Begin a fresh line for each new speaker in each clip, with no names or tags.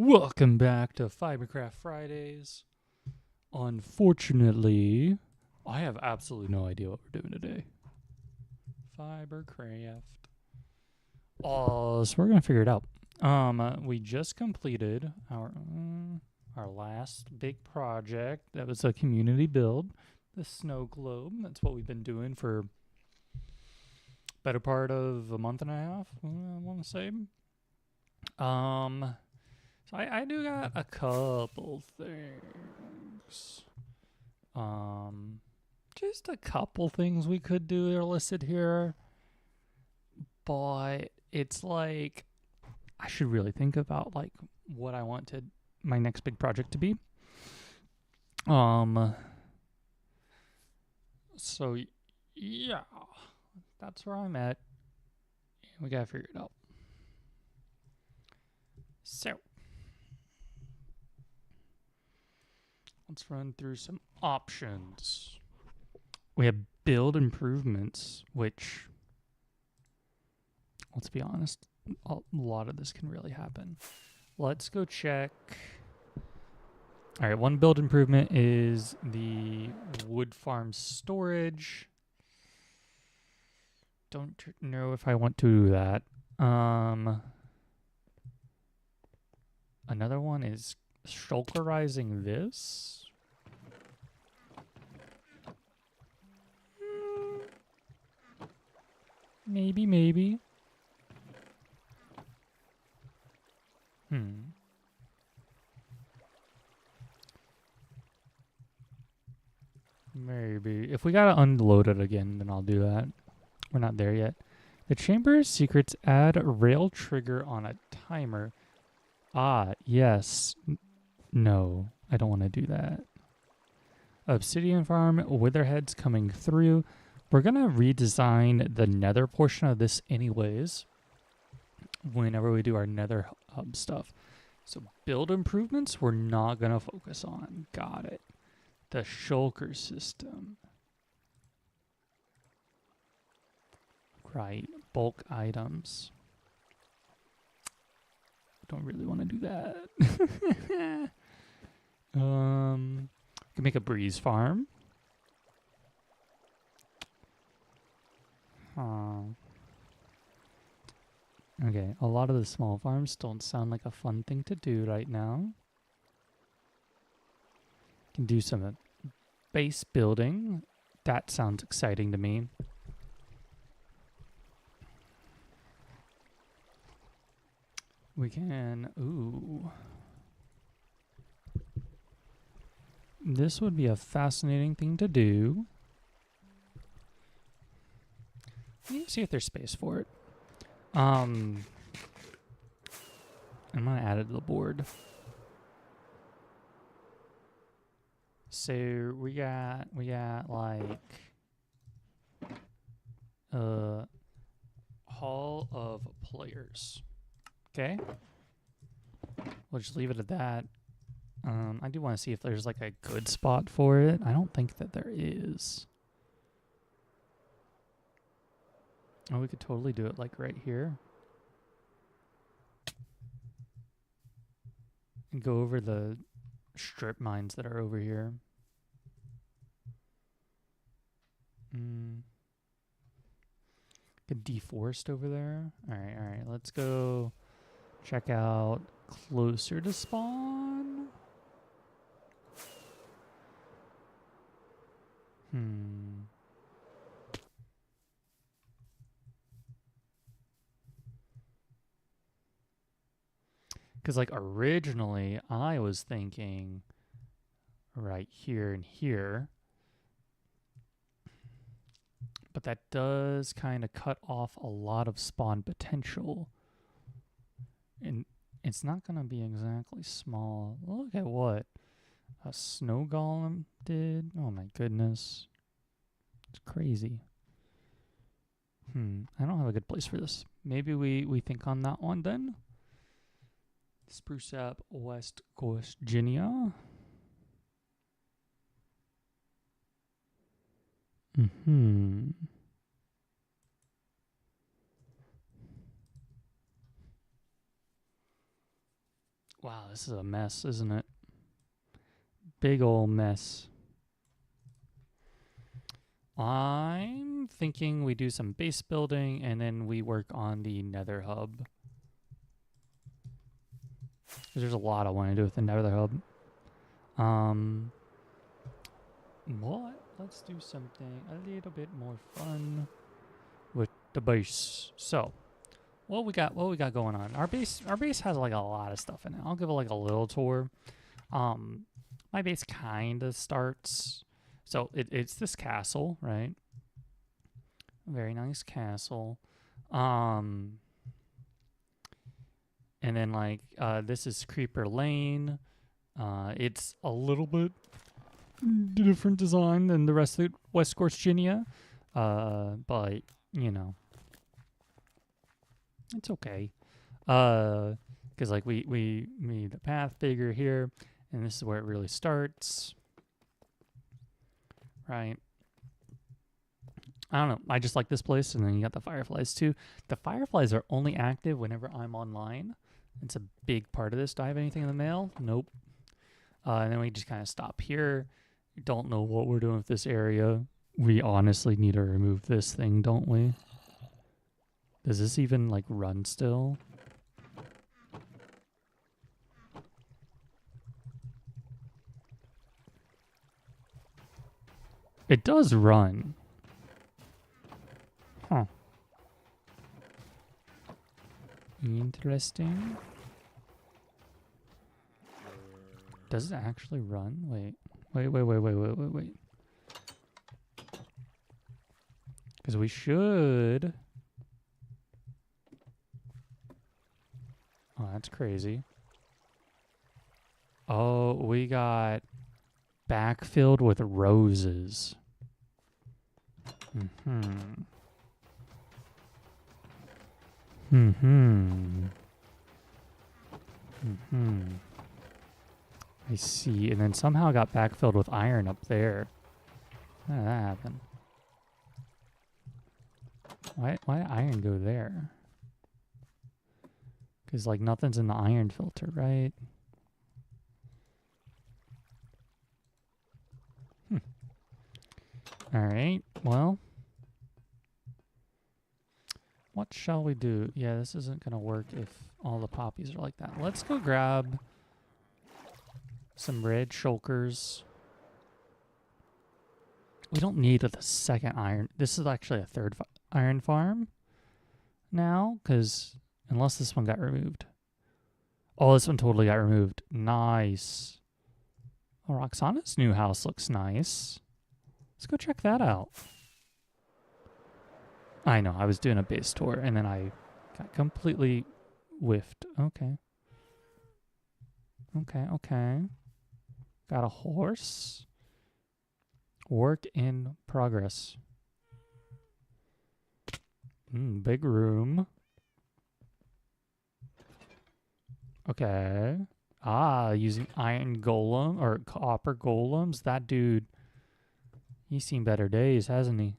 Welcome back to Fibercraft Fridays. Unfortunately, I have absolutely no idea what we're doing today. Fibercraft. So we're gonna figure it out. We just completed our last big project. That was a community build, the snow globe. That's what we've been doing for better part of a month and a half. I want to say. So I do got a couple things. Just a couple things we could do are listed here. But it's like I should really think about like what I want to my next big project to be. So yeah, that's where I'm at. We gotta figure it out. So let's run through some options. We have build improvements, which, let's be honest, a lot of this can really happen. Let's go check. All right, one build improvement is the wood farm storage. Don't know if I want to do that. Another one is shulkerizing this. Maybe. Maybe. If we gotta unload it again, then I'll do that. We're not there yet. The Chamber's secrets add a rail trigger on a timer. Ah, yes. No, I don't want to do that. Obsidian farm, witherheads coming through. We're going to redesign the nether portion of this anyways whenever we do our nether hub stuff. So build improvements we're not going to focus on. Got it. The shulker system. Right. Bulk items. Don't really want to do that. Can make a breeze farm. Okay, a lot of the small farms don't sound like a fun thing to do right now. Can do some base building. That sounds exciting to me. We can, this would be a fascinating thing to do. Let me see if there's space for it. I'm gonna add it to the board. So we got like hall of players. Okay. We'll just leave it at that. I do want to see if there's like a good spot for it. I don't think that there is. Oh, we could totally do it like right here. And go over the strip mines that are over here. Could deforest over there. All right. Let's go check out closer to spawn. Because like originally I was thinking right here and here. But that does kind of cut off a lot of spawn potential. And it's not going to be exactly small. Look at what a snow golem did. Oh my goodness. It's crazy. I don't have a good place for this. Maybe we think on that one then. Spruce Sap, West Coast, Virginia. Wow, this is a mess, isn't it? Big ol' mess. I'm thinking we do some base building and then we work on the nether hub. There's a lot I want to do with the nether hub. What? Let's do something a little bit more fun with the base. So, what we got going on? Our base has like a lot of stuff in it. I'll give it like a little tour. My base kind of starts, so it's this castle, right? Very nice castle. And then like this is Creeper Lane. It's a little bit different design than the rest of West Virginia, but you know, it's okay. Because like we made the path bigger here, and this is where it really starts, right? I don't know. I just like this place, and then you got the fireflies too. The fireflies are only active whenever I'm online. It's a big part of this. Do I have anything in the mail? Nope. And then we just kind of stop here. Don't know what we're doing with this area. We honestly need to remove this thing, don't we? Does this even like run still? It does run. Huh. Interesting. Does it actually run? Wait. Because we should. Oh, that's crazy. Oh, we got backfilled with roses. I see. And then somehow got backfilled with iron up there. How did that happen? Why did iron go there? Because like nothing's in the iron filter, right? Alright, well. What shall we do? Yeah, this isn't going to work if all the poppies are like that. Let's go grab some red shulkers. We don't need the second iron. This is actually a third iron farm now, because unless this one got removed. Oh, this one totally got removed. Nice. Oh, Roxana's new house looks nice. Let's go check that out. I know, I was doing a base tour, and then I got completely whiffed. Okay. Got a horse. Work in progress. Big room. Okay. Using iron golem or copper golems. That dude, he's seen better days, hasn't he?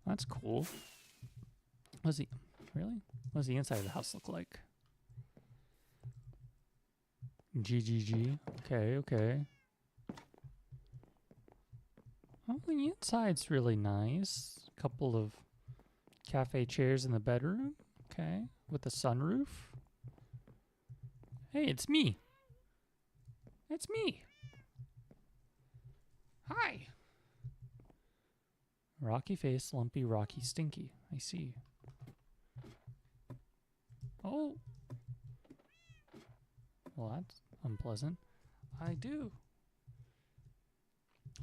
That's cool. What does the inside of the house look like? GGG. Okay. Oh, the inside's really nice. A couple of cafe chairs in the bedroom. Okay. With a sunroof. Hey, it's me. It's me. Hi. Rocky face, lumpy, rocky, stinky. I see. Oh. Well, that's unpleasant. I do.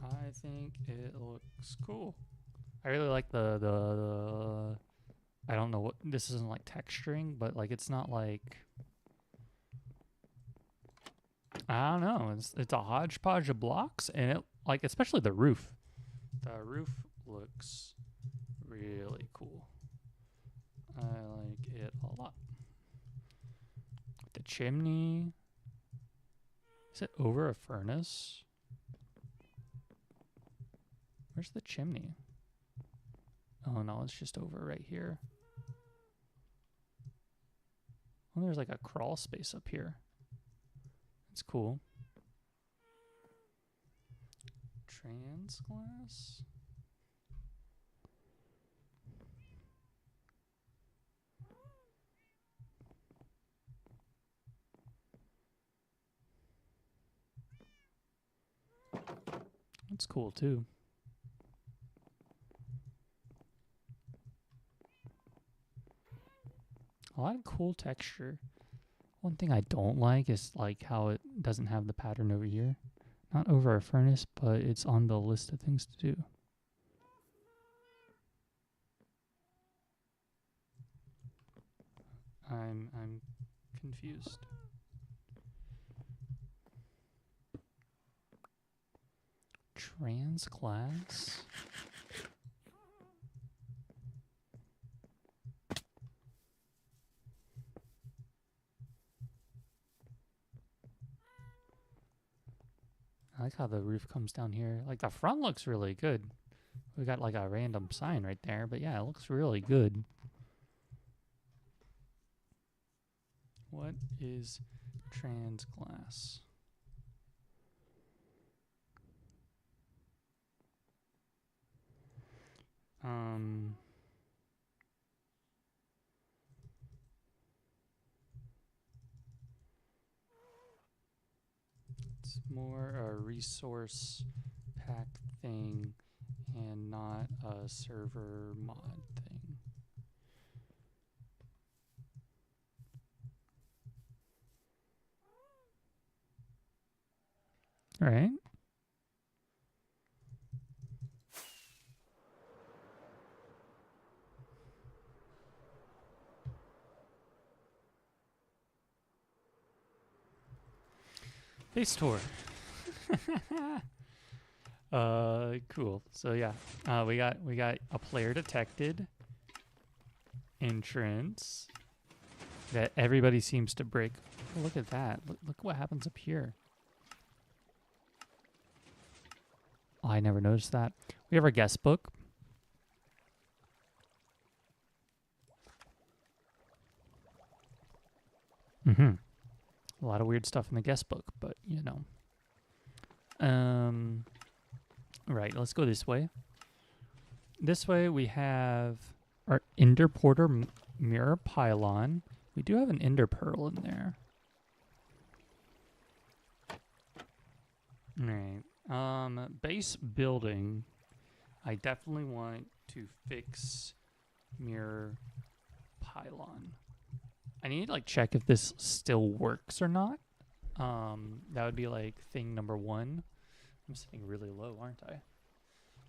I think it looks cool. I really like the I don't know what this isn't like texturing, but like it's not like I don't know. It's a hodgepodge of blocks, and it like especially the roof. The roof looks really cool. I like it a lot. The chimney. Is it over a furnace? Where's the chimney? Oh no, it's just over right here. Oh, there's like a crawl space up here. It's cool. Trans glass. That's cool too. A lot of cool texture. One thing I don't like is like how it doesn't have the pattern over here. Not over our furnace, but it's on the list of things to do. I'm confused. Trans glass? I like how the roof comes down here. Like the front looks really good. We got like a random sign right there, but yeah, it looks really good. What is trans glass? It's more a resource pack thing and not a server mod thing. All right. Base tour. Cool. So yeah, we got a player detected entrance that everybody seems to break. Oh, look at that. Look what happens up here. Oh, I never noticed that. We have our guest book. A lot of weird stuff in the guest book, but you know. Right, let's go this way. This way we have our Ender Porter mirror pylon. We do have an Ender Pearl in there. Alright. Base building. I definitely want to fix mirror pylon. I need to like check if this still works or not. That would be like thing number 1. I'm sitting really low, aren't I?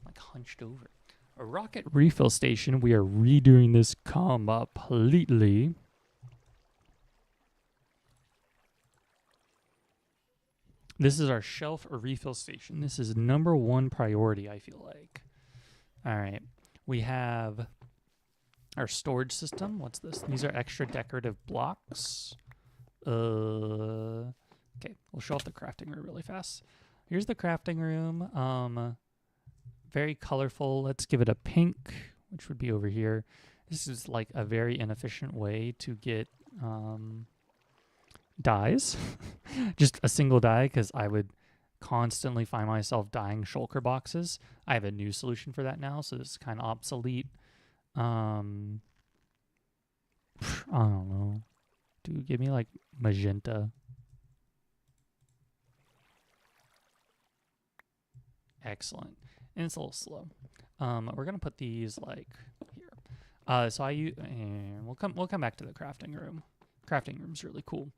Like hunched over. A rocket refill station. We are redoing this completely. This is our shelf or refill station. This is number 1 priority, I feel like. All right. We have our storage system. What's this? These are extra decorative blocks. Okay, we'll show off the crafting room really fast. Here's the crafting room. Very colorful. Let's give it a pink, which would be over here. This is like a very inefficient way to get dyes. Just a single dye, because I would constantly find myself dyeing shulker boxes. I have a new solution for that now, so this is kind of obsolete. I don't know. Dude, give me like magenta. Excellent. And it's a little slow. We're gonna put these like here. So I use. We'll come back to the crafting room. Crafting room's really cool.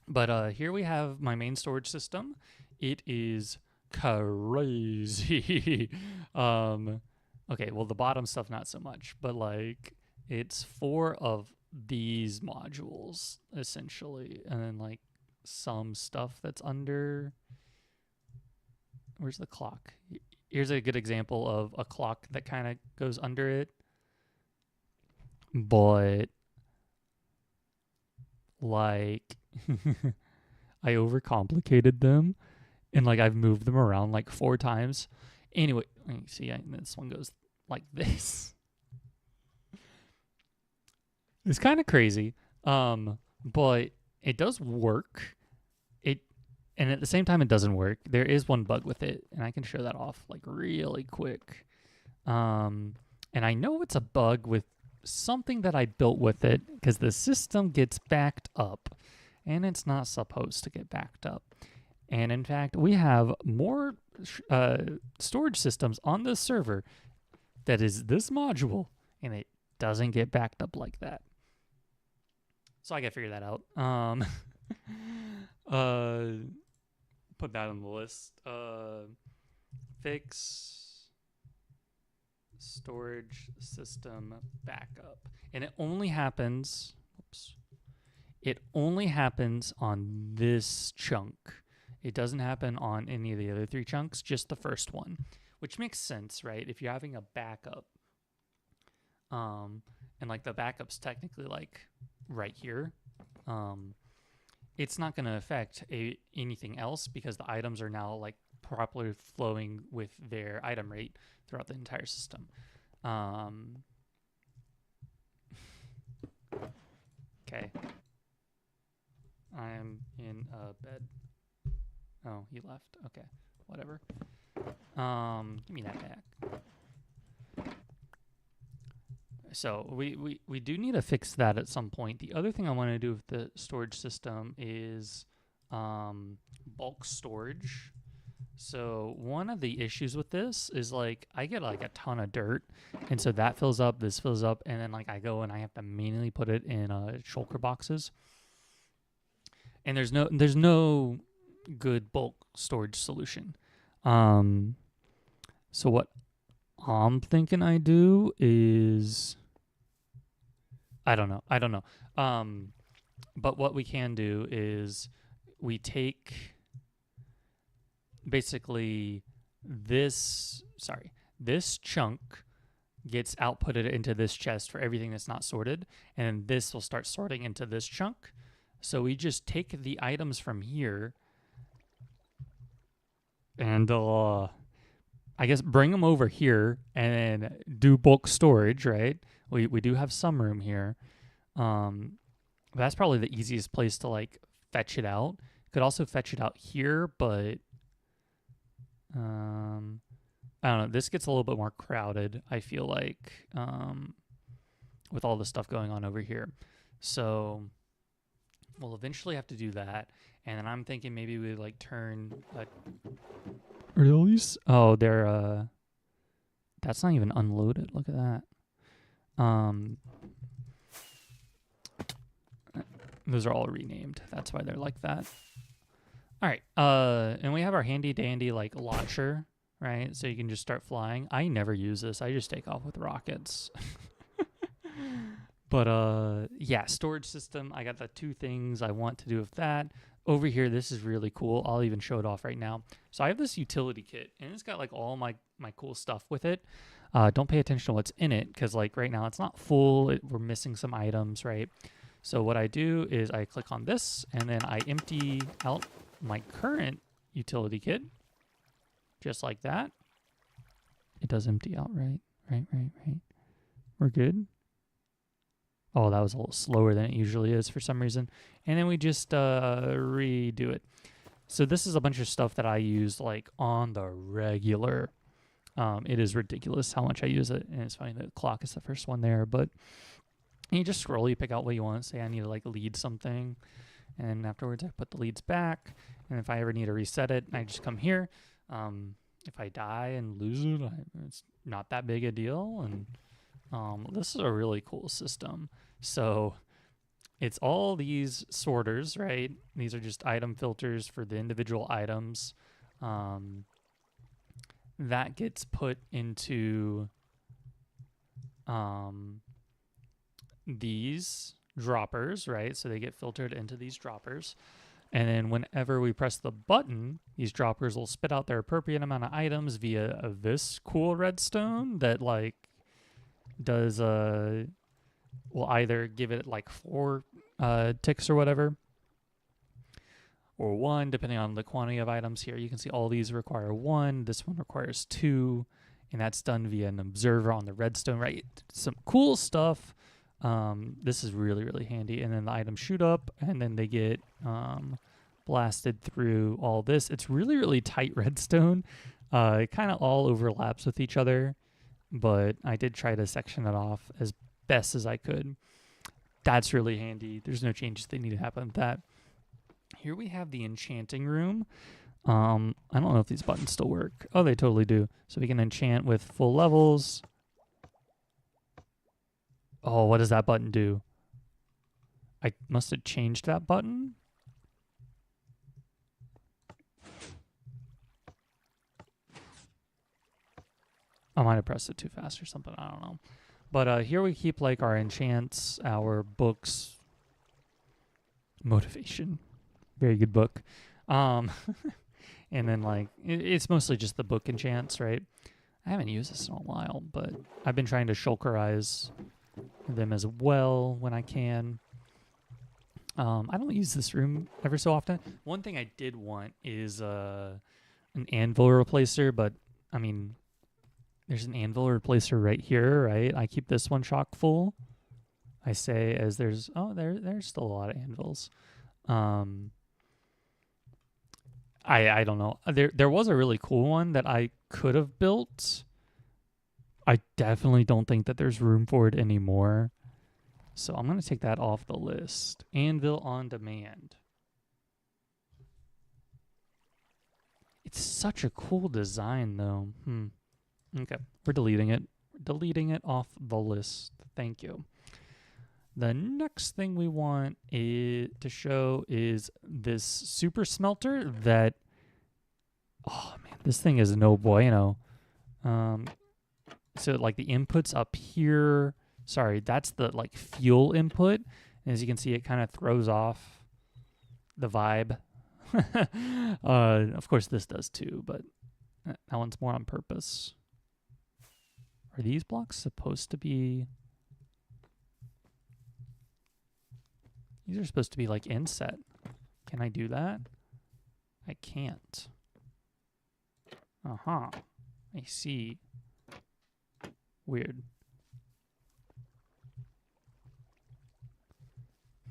But here we have my main storage system. It is crazy. Okay, well the bottom stuff not so much, but like it's 4 of these modules essentially, and then like some stuff that's under. Where's the clock? Here's a good example of a clock that kind of goes under it. But like I overcomplicated them, and like I've moved them around like 4 times. Anyway, see, this one goes like this. It's kind of crazy, but it does work. It and at the same time it doesn't work. There is one bug with it, and I can show that off like really quick. And I know it's a bug with something that I built with it because the system gets backed up, and it's not supposed to get backed up. And in fact, we have more storage systems on this server that is this module, and it doesn't get backed up like that. So I gotta figure that out. Put that on the list. Fix storage system backup, and it only happens. Oops. It only happens on this chunk. It doesn't happen on any of the other 3 chunks, just the first one, which makes sense, right? If you're having a backup, and like the backup's technically like right here, it's not going to affect anything else because the items are now like properly flowing with their item rate throughout the entire system. Okay. I am in a bed. Oh, he left. Okay, whatever. Give me that back. So we do need to fix that at some point. The other thing I want to do with the storage system is bulk storage. So one of the issues with this is like I get like a ton of dirt, and so that fills up, this fills up, and then like I go and I have to manually put it in shulker boxes. And there's no good bulk storage solution. So what I'm thinking I do is I don't know. But what we can do is we take basically this chunk gets outputted into this chest for everything that's not sorted, and this will start sorting into this chunk. So we just take the items from here and I guess bring them over here and do bulk storage, right? We do have some room here. That's probably the easiest place to like fetch it out. Could also fetch it out here, but I don't know. This gets a little bit more crowded, I feel like, with all the stuff going on over here. So we'll eventually have to do that. And then I'm thinking maybe we like turn release. Oh, they're that's not even unloaded. Look at that. Those are all renamed. That's why they're like that. All right. And we have our handy dandy like launcher, right? So you can just start flying. I never use this. I just take off with rockets. But yeah, storage system. I got the 2 things I want to do with that. Over here, this is really cool. I'll even show it off right now. So I have this utility kit, and it's got like all my cool stuff with it. Don't pay attention to what's in it, because like right now it's not full. We're missing some items, right? So what I do is I click on this, and then I empty out my current utility kit, just like that. It does empty out, right? Right. We're good. Oh, that was a little slower than it usually is for some reason. And then we just redo it. So this is a bunch of stuff that I use like on the regular. It is ridiculous how much I use it. And it's funny that clock is the first one there. But you just scroll, you pick out what you want. Say I need to like lead something. And afterwards I put the leads back. And if I ever need to reset it, I just come here. If I die and lose it, it's not that big a deal. And this is a really cool system. So it's all these sorters, right? These are just item filters for the individual items. That gets put into these droppers, right? So they get filtered into these droppers. And then whenever we press the button, these droppers will spit out their appropriate amount of items via this cool redstone that like does will either give it like 4 ticks or whatever, or 1 depending on the quantity of items. Here you can see all these require 1, this one requires 2, and that's done via an observer on the redstone, right? Some cool stuff. This is really, really handy. And then the items shoot up, and then they get blasted through all this. It's really, really tight redstone. It kind of all overlaps with each other, but I did try to section it off as best as I could. That's really handy. There's no changes that need to happen with that. Here we have the enchanting room. I don't know if these buttons still work. Oh, they totally do. So we can enchant with full levels. Oh, what does that button do? I must have changed that button. I might have pressed it too fast or something. I don't know. But here we keep like our enchants, our books. Motivation. Very good book. And then like, it's mostly just the book enchants, right? I haven't used this in a while, but I've been trying to shulkerize them as well when I can. I don't use this room ever so often. One thing I did want is an anvil replacer, but I mean, there's an anvil replacer right here, right? I keep this one chock full. I say as there's there's still a lot of anvils. I don't know. There was a really cool one that I could have built. I definitely don't think that there's room for it anymore. So I'm going to take that off the list. Anvil on demand. It's such a cool design, though. Okay, we're deleting it. Deleting it off the list. Thank you. The next thing we want to show is this super smelter that... Oh, man, this thing is no bueno. So, like, the input's up here... Sorry, that's the like fuel input. And as you can see, it kind of throws off the vibe. Of course, this does too, but that one's more on purpose. Are these blocks supposed to be... These are supposed to be like inset. Can I do that? I can't. I see. Weird.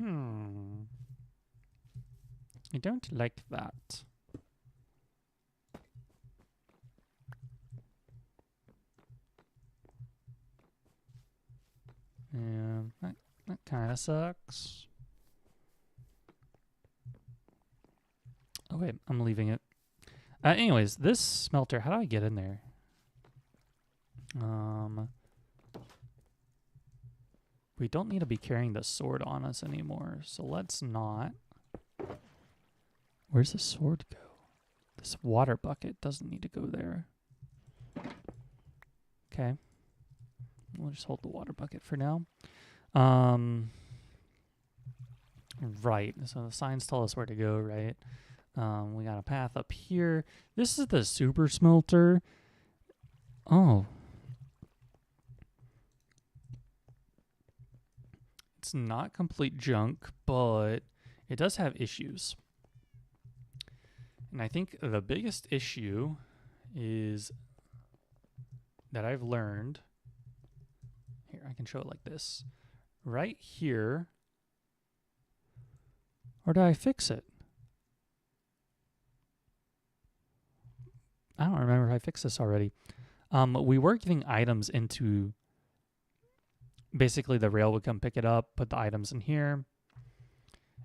I don't like that. Yeah, that kind of sucks. Oh wait, I'm leaving it. Anyways, this smelter, how do I get in there? We don't need to be carrying the sword on us anymore, so let's not. Where's the sword go? This water bucket doesn't need to go there. Okay. We'll just hold the water bucket for now. Right, so the signs tell us where to go, right? We got a path up here. This is the super smelter. Oh. It's not complete junk, but it does have issues. And I think the biggest issue is that I've learned. Here, I can show it like this. Right here. Or did I fix it? I don't remember if I fixed this already. We were getting items into... Basically, the rail would come pick it up, put the items in here.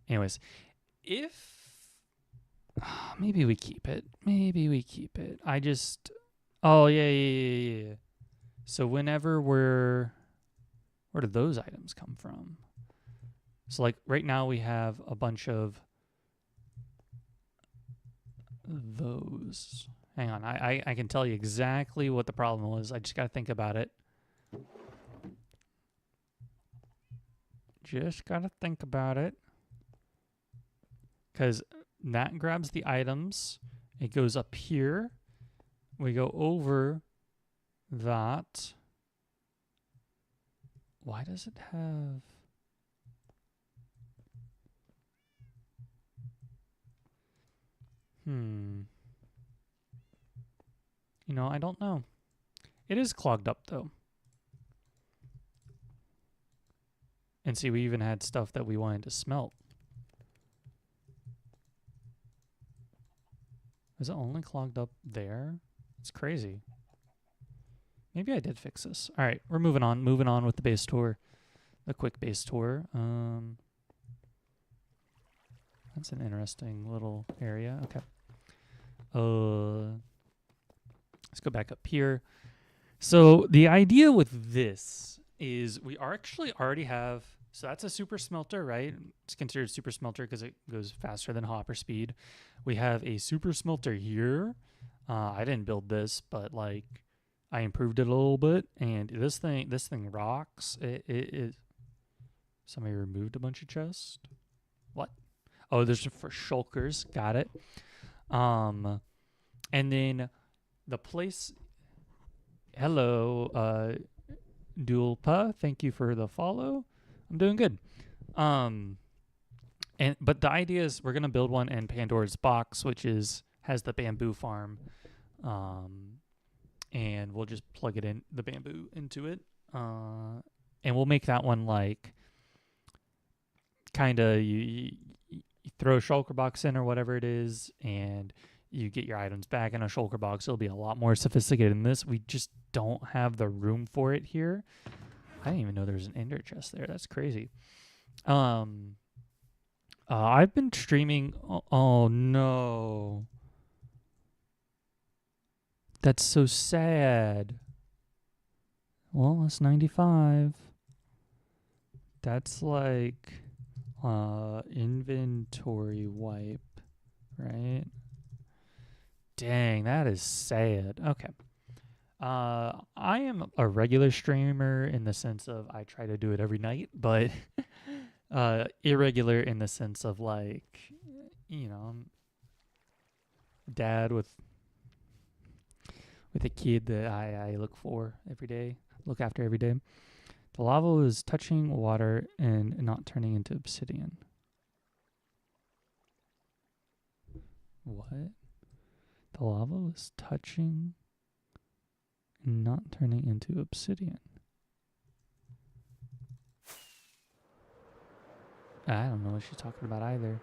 Anyways, if... maybe we keep it. Maybe we keep it. I just... Oh, yeah. So whenever we're... Where do those items come from? So, like, right now we have a bunch of those. Hang on. I can tell you exactly what the problem was. I just got to think about it. Just got to think about it. Because that grabs the items. It goes up here. We go over that. Why does it have... You know, I don't know. It is clogged up, though. And see, we even had stuff that we wanted to smelt. Is it only clogged up there? It's crazy. Maybe I did fix this. All right, we're moving on. Moving on with the base tour. The quick base tour. That's an interesting little area. Okay. Let's go back up here. So the idea with this is we actually already have, so that's a super smelter, right? It's considered super smelter because it goes faster than hopper speed. We have a super smelter here. I didn't build this, but like I improved it a little bit, and this thing rocks. It somebody removed a bunch of chests. What? Oh, there's for shulkers. Got it. And then the place. Hello, Dualpa. Thank you for the follow. I'm doing good. But the idea is we're gonna build one in Pandora's box, which has the bamboo farm. And we'll just plug it in the bamboo into it. And we'll make that one like kind of you throw a shulker box in or whatever it is, and you get your items back in a shulker box. It'll be a lot more sophisticated than this. We just don't have the room for it here. I didn't even know there was an ender chest there. That's crazy. I've been streaming. Oh no. That's so sad. Well, that's 95. That's like inventory wipe, right? Dang, that is sad. Okay. I am a regular streamer in the sense of I try to do it every night, but irregular in the sense of like, you know, dad with a kid that I look after every day. The lava is touching water and not turning into obsidian. What? The lava was touching and not turning into obsidian. I don't know what she's talking about either.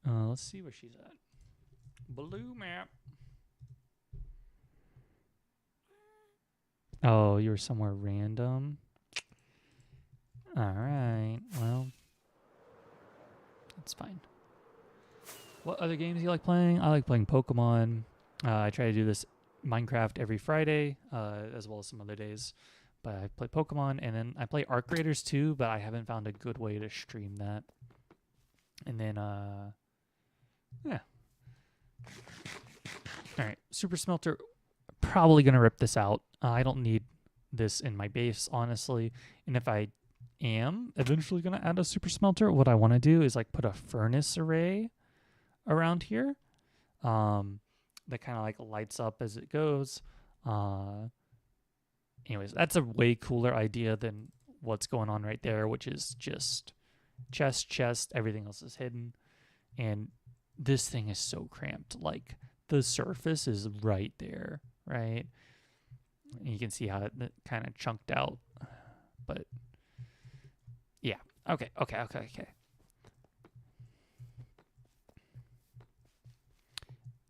Let's see where she's at. Blue map. Oh, you were somewhere random. All right. Well, that's fine. What other games do you like playing? I like playing Pokemon. I try to do this Minecraft every Friday, as well as some other days. But I play Pokemon, and then I play Arc Raiders too, but I haven't found a good way to stream that. And then, yeah. All right, Super Smelter. Probably going to rip this out. I don't need this in my base, honestly. And if I am eventually going to add a Super Smelter, what I want to do is like put a furnace array around here that kind of like lights up as it goes. Anyways, that's a way cooler idea than what's going on right there, which is just chest, everything else is hidden. And this thing is so cramped. Like the surface is right there, right? And you can see how it kind of chunked out. But yeah, okay.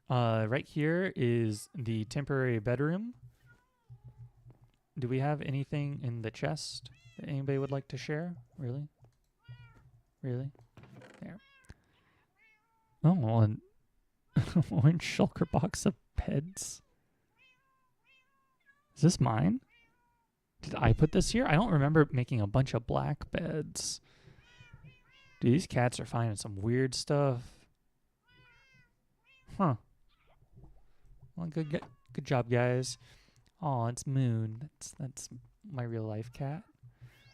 Right here is the temporary bedroom. Do we have anything in the chest that anybody would like to share? Really? There. Oh, an orange shulker box of beds. Is this mine? Did I put this here? I don't remember making a bunch of black beds. Dude, these cats are finding some weird stuff. Huh. Well, good job, guys. Oh, it's Moon. That's my real life cat.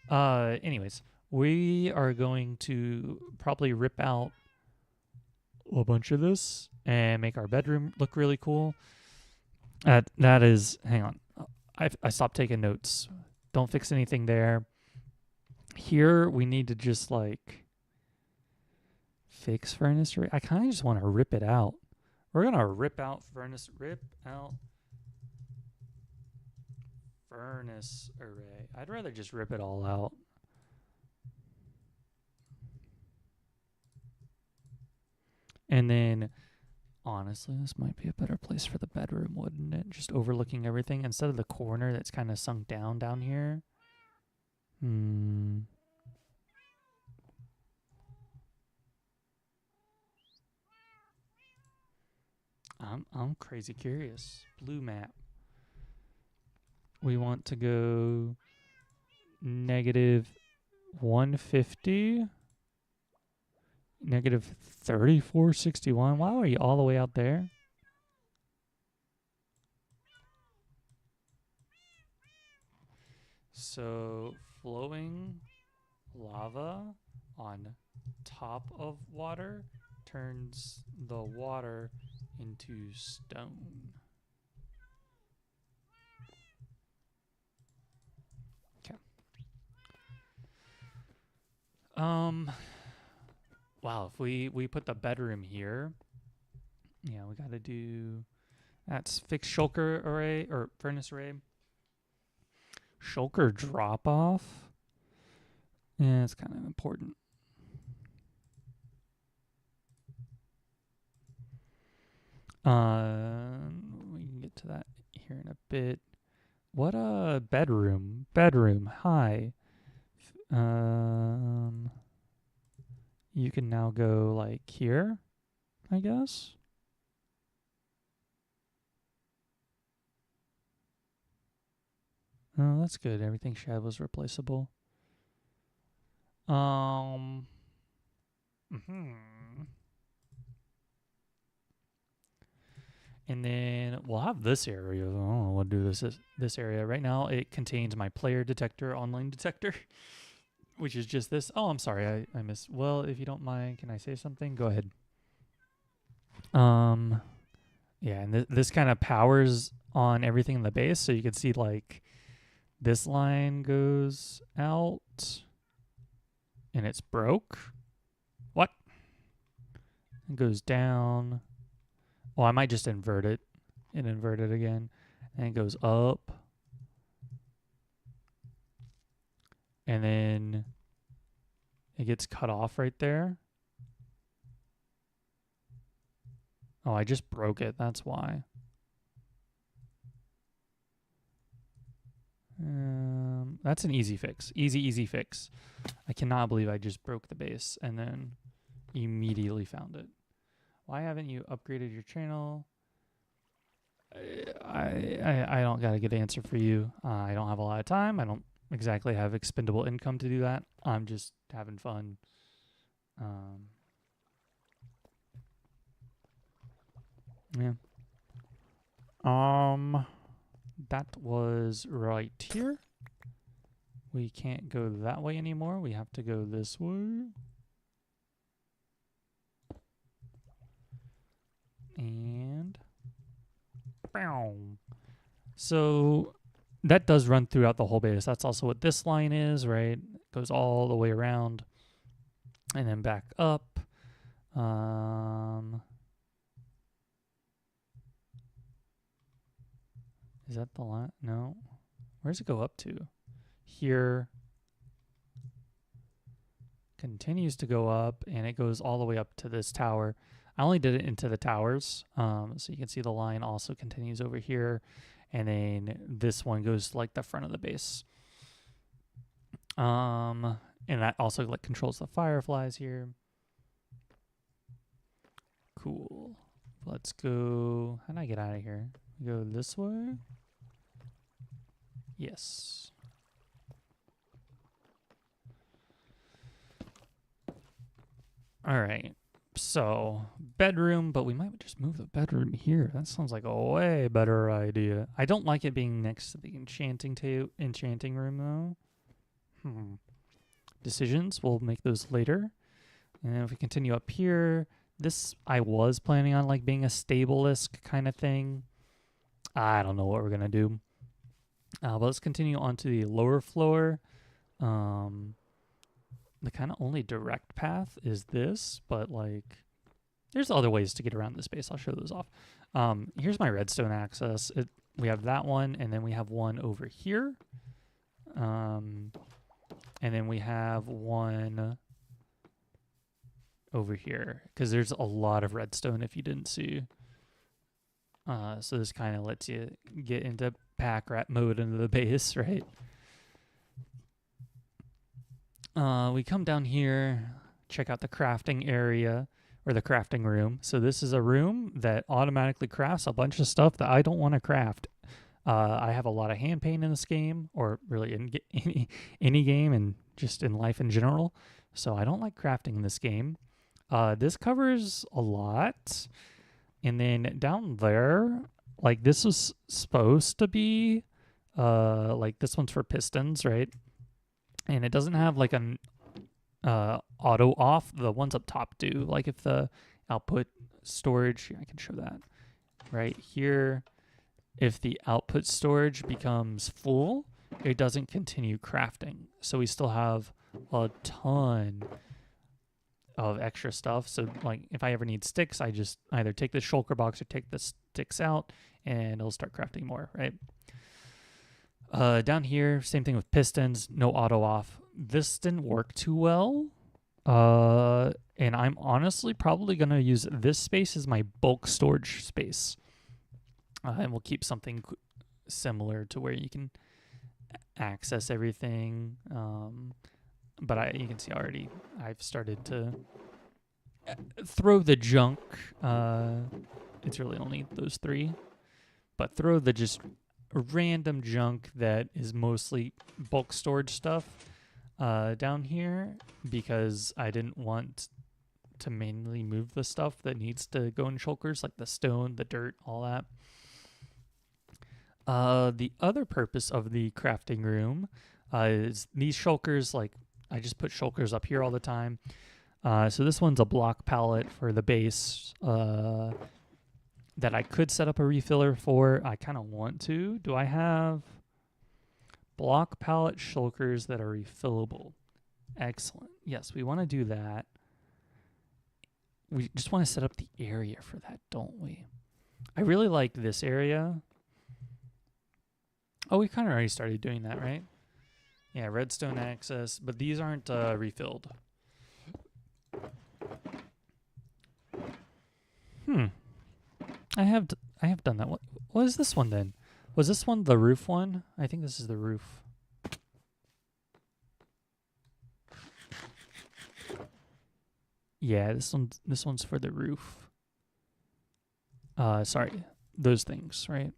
Anyways, we are going to probably rip out a bunch of this and make our bedroom look really cool. That is, hang on. I stopped taking notes. Don't fix anything there. Here, we need to just like fix furnace. I kind of just want to rip it out. We're going to rip out furnace. Rip out Furnace array. I'd rather just rip it all out. And then, honestly, this might be a better place for the bedroom, wouldn't it? Just overlooking everything instead of the corner that's kind of sunk down here. I'm crazy curious. Blue map. We want to go -150, -3461. Wow, are you all the way out there? So flowing lava on top of water turns the water into stone. Okay. Wow, if we put the bedroom here, yeah, we gotta do, that's fixed shulker array or furnace array. Shulker drop off. Yeah, it's kind of important. We can get to that here in a bit. What a bedroom. Bedroom. Hi. You can now go like here, I guess. Oh, that's good. Everything Shad was replaceable. And then we'll have this area. I don't know what to do this area. Right now it contains my player detector, online detector, which is just this. Oh, I'm sorry. I missed. Well, if you don't mind, can I say something? Go ahead. Yeah, and this kind of powers on everything in the base. So you can see like this line goes out and it's broke. What? It goes down. Well, I might just invert it and invert it again. And it goes up. And then it gets cut off right there. Oh, I just broke it. That's why. That's an easy fix. Easy fix. I cannot believe I just broke the base and then immediately found it. Why haven't you upgraded your channel? I don't got a good answer for you. I don't have a lot of time. I don't exactly have expendable income to do that. I'm just having fun. Yeah. That was right here. We can't go that way anymore. We have to go this way. And so that does run throughout the whole base. That's also what this line is, right? It goes all the way around and then back up. Is that the line? No. Where does it go up to? Here. Continues to go up, and it goes all the way up to this tower. I only did it into the towers, so you can see the line also continues over here, and then this one goes to like the front of the base. And that also like controls the fireflies here. Cool. Let's go. How do I get out of here? Go this way. Yes. All right. So, bedroom, but we might just move the bedroom here. That sounds like a way better idea. I don't like it being next to the enchanting room, though. Decisions, we'll make those later. And if we continue up here, this I was planning on like being a stable-esque kind of thing. I don't know what we're going to do. But let's continue on to the lower floor. The kind of only direct path is this, but like there's other ways to get around this space. I'll show those off. Here's my redstone access. we have that one, and then we have one over here. And then we have one over here, because there's a lot of redstone if you didn't see. So this kind of lets you get into pack rat mode into the base, right? We come down here, check out the crafting area, or the crafting room. So this is a room that automatically crafts a bunch of stuff that I don't want to craft. I have a lot of hand paint in this game, or really in any game, and just in life in general. So I don't like crafting in this game. This covers a lot. And then down there, like this was supposed to be, like this one's for pistons, right? And it doesn't have like an auto off. The ones up top do. Like if the output storage, I can show that right here. If the output storage becomes full, it doesn't continue crafting. So we still have a ton of extra stuff. So like if I ever need sticks, I just either take the shulker box or take the sticks out and it'll start crafting more, right? Down here, same thing with pistons, no auto off. This didn't work too well. And I'm honestly probably going to use this space as my bulk storage space. And we'll keep something similar to where you can access everything. But you can see already I've started to throw the junk. It's really only those three. But throw the just random junk that is mostly bulk storage stuff down here, because I didn't want to manually move the stuff that needs to go in shulkers, like the stone, the dirt, all that. The other purpose of the crafting room is these shulkers. Like I just put shulkers up here all the time. So this one's a block pallet for the base that I could set up a refiller for. I kind of want to. Do I have block pallet shulkers that are refillable? Excellent. Yes, we want to do that. We just want to set up the area for that, don't we? I really like this area. Oh, we kind of already started doing that, right? Yeah, redstone access, but these aren't refilled. I have done that. What is this one then? Was this one the roof one? I think this is the roof. Yeah, this one's for the roof. Sorry, those things, right?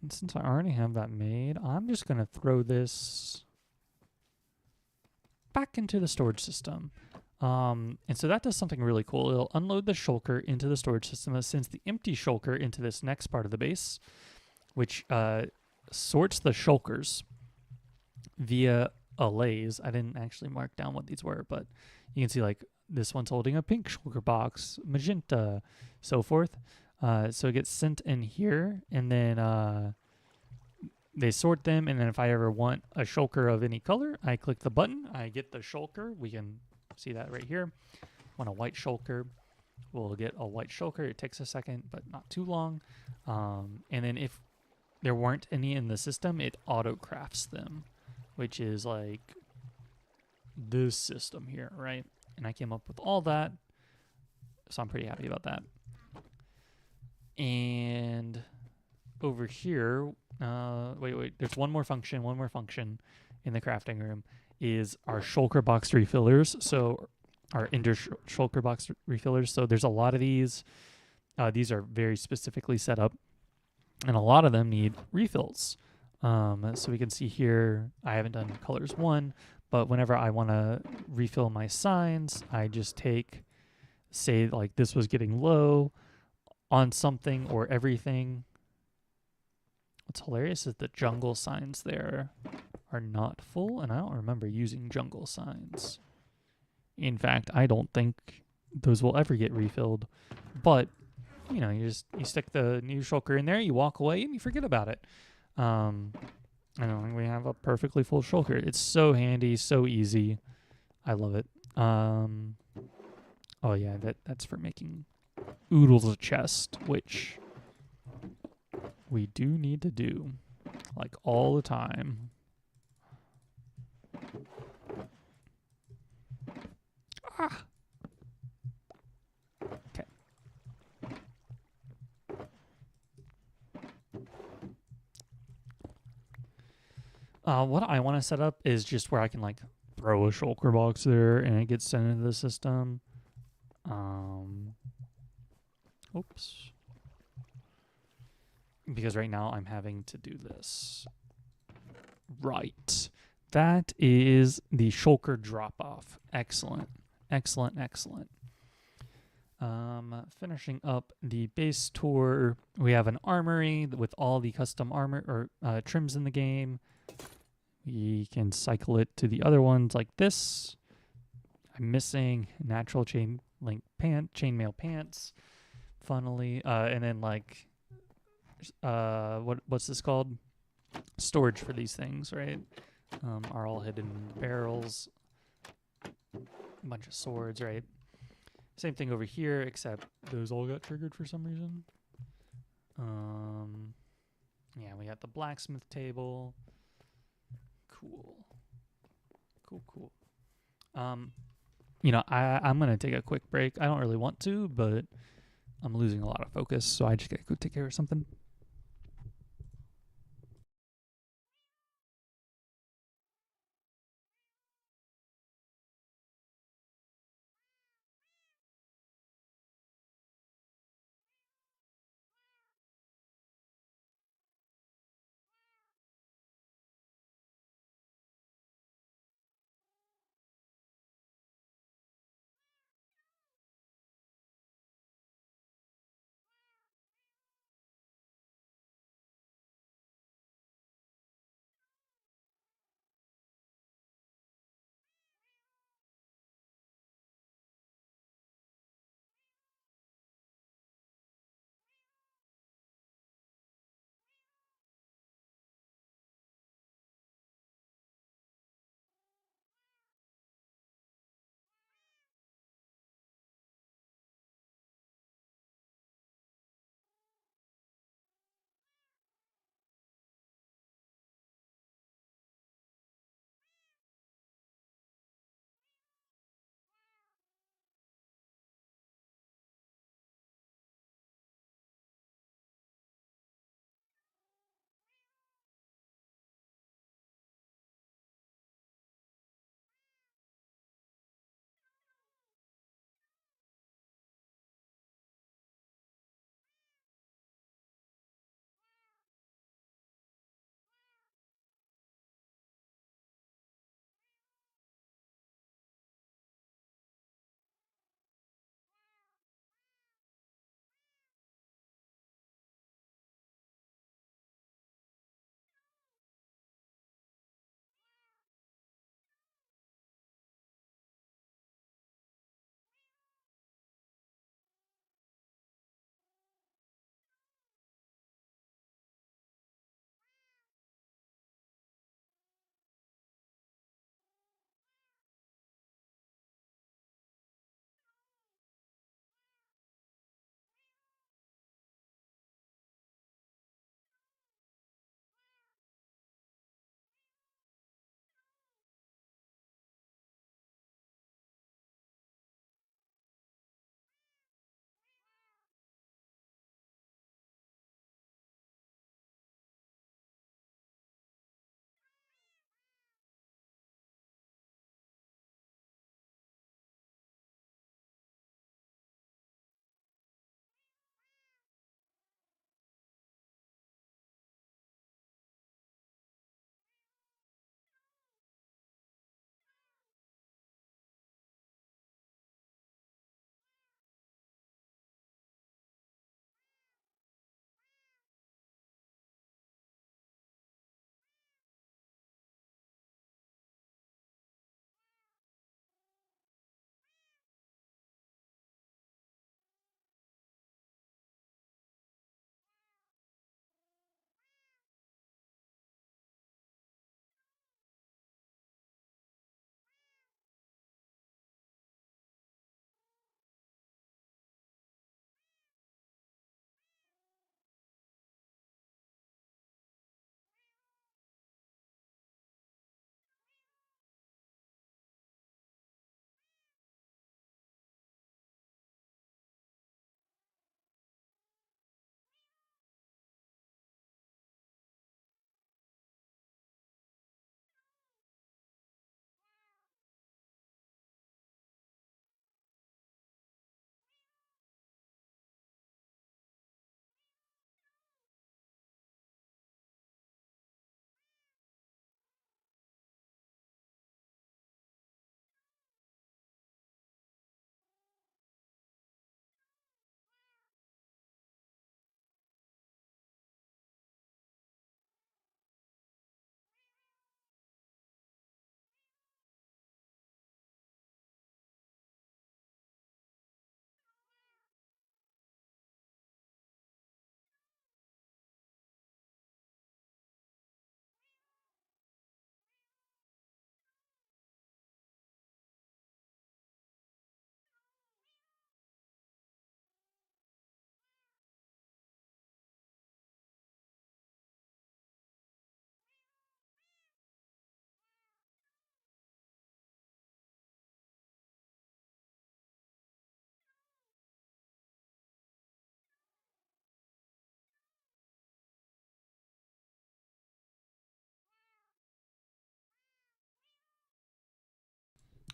And since I already have that made, I'm just gonna throw this back into the storage system. And so that does something really cool. It'll unload the shulker into the storage system. It sends the empty shulker into this next part of the base, which sorts the shulkers via a lays. I didn't actually mark down what these were, but you can see like this one's holding a pink shulker box, magenta, so forth. So it gets sent in here, and then they sort them, and then if I ever want a shulker of any color, I click the button, I get the shulker. We can see that right here. Want a white shulker, we'll get a white shulker. It takes a second, but not too long. And then if there weren't any in the system, it auto crafts them, which is like this system here, right? And I came up with all that, so I'm pretty happy about that. And over here, wait, there's one more function in the crafting room is our shulker box refillers. So our ender shulker box refillers. So there's a lot of these. These are very specifically set up, and a lot of them need refills. So we can see here, I haven't done colors 1, but whenever I want to refill my signs, I just take, say like this was getting low on something or everything. What's hilarious is the jungle signs there are not full, and I don't remember using jungle signs. In fact, I don't think those will ever get refilled. But, you know, you stick the new shulker in there, you walk away, and you forget about it. I know we have a perfectly full shulker. It's so handy, so easy. I love it. Oh yeah, that's for making oodles of chest, which we do need to do, like all the time. Ah. Okay. What I want to set up is just where I can like throw a shulker box there and it gets sent into the system. Oops. Because right now I'm having to do this. Right. That is the shulker drop off. Excellent. Excellent, excellent. Finishing up the base tour, we have an armory with all the custom armor or trims in the game. We can cycle it to the other ones like this. I'm missing natural chainmail pants, funnily, and then like, what's this called? Storage for these things, right? Are all hidden barrels, a bunch of swords, right? Same thing over here, except those all got triggered for some reason. Yeah, we got the blacksmith table. Cool. Cool. I'm gonna take a quick break. I don't really want to, but I'm losing a lot of focus, so I just gotta go take care of something.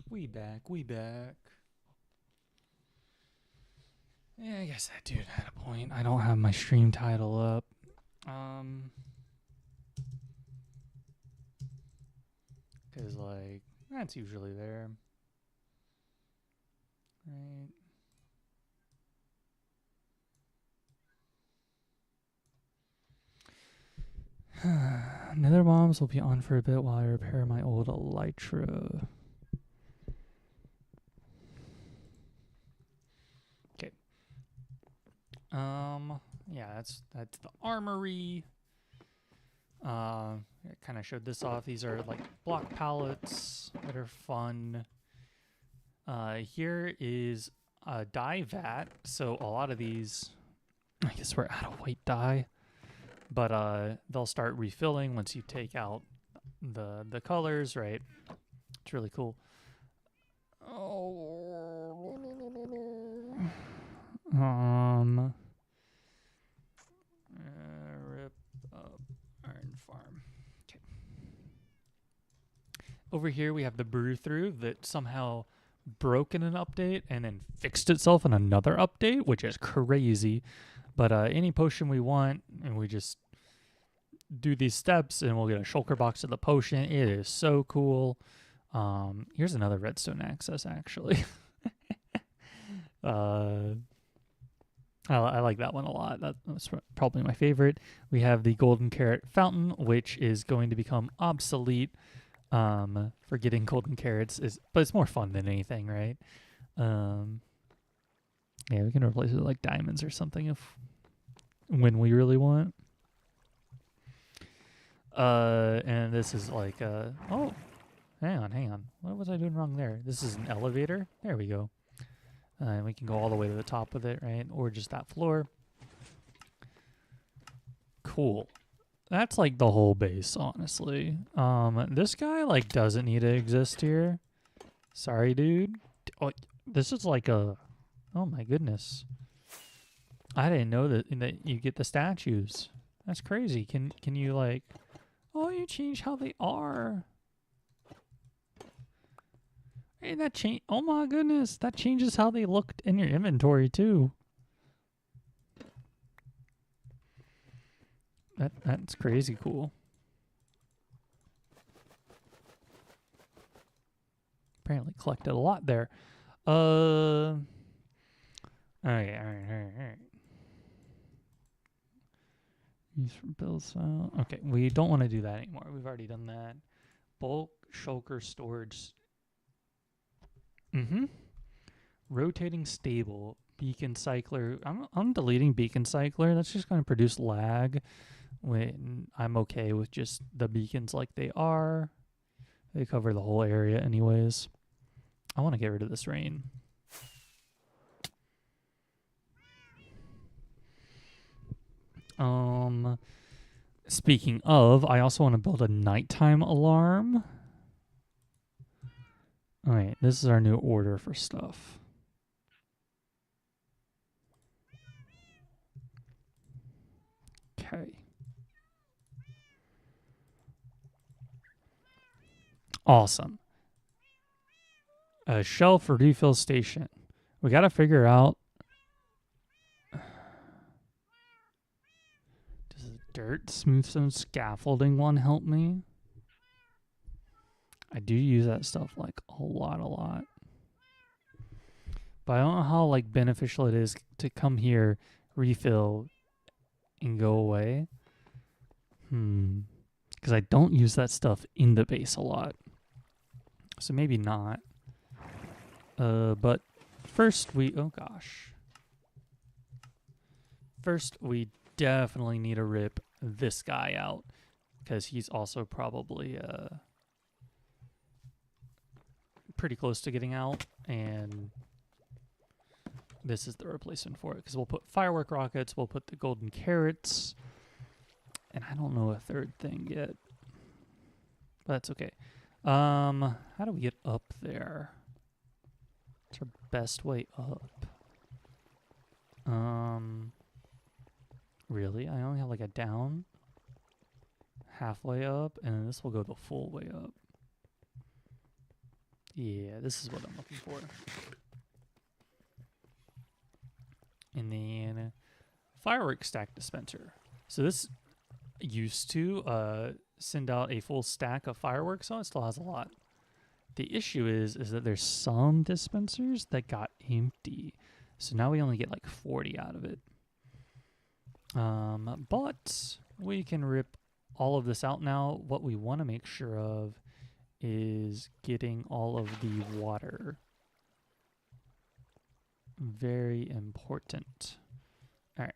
We back, we back. Yeah, I guess that dude had a point. I don't have my stream title up. Cause like that's usually there, right? Nether bombs will be on for a bit while I repair my old elytra. Okay. Yeah, that's the armory. I kind of showed this off. These are like block pallets that are fun. Here is a dye vat. So a lot of these, I guess we're out of white dye, but they'll start refilling once you take out the colors, right? It's really cool. Oh. Rip up iron farm. Okay. Over here we have the brew through that somehow broke in an update and then fixed itself in another update, which is crazy. But any potion we want, and we just do these steps, and we'll get a shulker box of the potion. It is so cool. Here's another redstone access, actually. I like that one a lot. That's probably my favorite. We have the golden carrot fountain, which is going to become obsolete for getting golden carrots. But it's more fun than anything, right? Yeah, we can replace it with like diamonds or something when we really want. And this is like oh, hang on. What was I doing wrong there? This is an elevator. There we go. And we can go all the way to the top with it, right? Or just that floor. Cool. That's like the whole base, honestly. This guy like doesn't need to exist here. Sorry, dude. Oh, this is like a. Oh my goodness. I didn't know that you get the statues. That's crazy. Can you like? Oh, you change how they are. Hey, that change. Oh my goodness, that changes how they looked in your inventory too. That's crazy cool. Apparently collected a lot there. Okay, all right. Use for build style. Okay, we don't want to do that anymore. We've already done that. Bulk shulker storage. Rotating stable. Beacon cycler. I'm deleting beacon cycler. That's just going to produce lag. When I'm okay with just the beacons like they are. They cover the whole area anyways. I want to get rid of this rain. Speaking of, I also want to build a nighttime alarm. Alright, this is our new order for stuff. Okay. Awesome. A shelf refill station. We got to figure out. Does the dirt smooth stone scaffolding one help me? I do use that stuff like a lot. But I don't know how like beneficial it is to come here, refill, and go away. Because I don't use that stuff in the base a lot. So maybe not. But first oh gosh. First we definitely need to rip this guy out. Because he's also probably pretty close to getting out. And this is the replacement for it. Because we'll put firework rockets. We'll put the golden carrots. And I don't know a third thing yet. But that's okay. How do we get up there? What's our best way up? Really? I only have like a down, halfway up, and then this will go the full way up. Yeah, this is what I'm looking for. And then fireworks stack dispenser. So this used to send out a full stack of fireworks, so it still has a lot. The issue is that there's some dispensers that got empty. So now we only get like 40 out of it. But we can rip all of this out now. What we want to make sure of is getting all of the water. Very important. All right,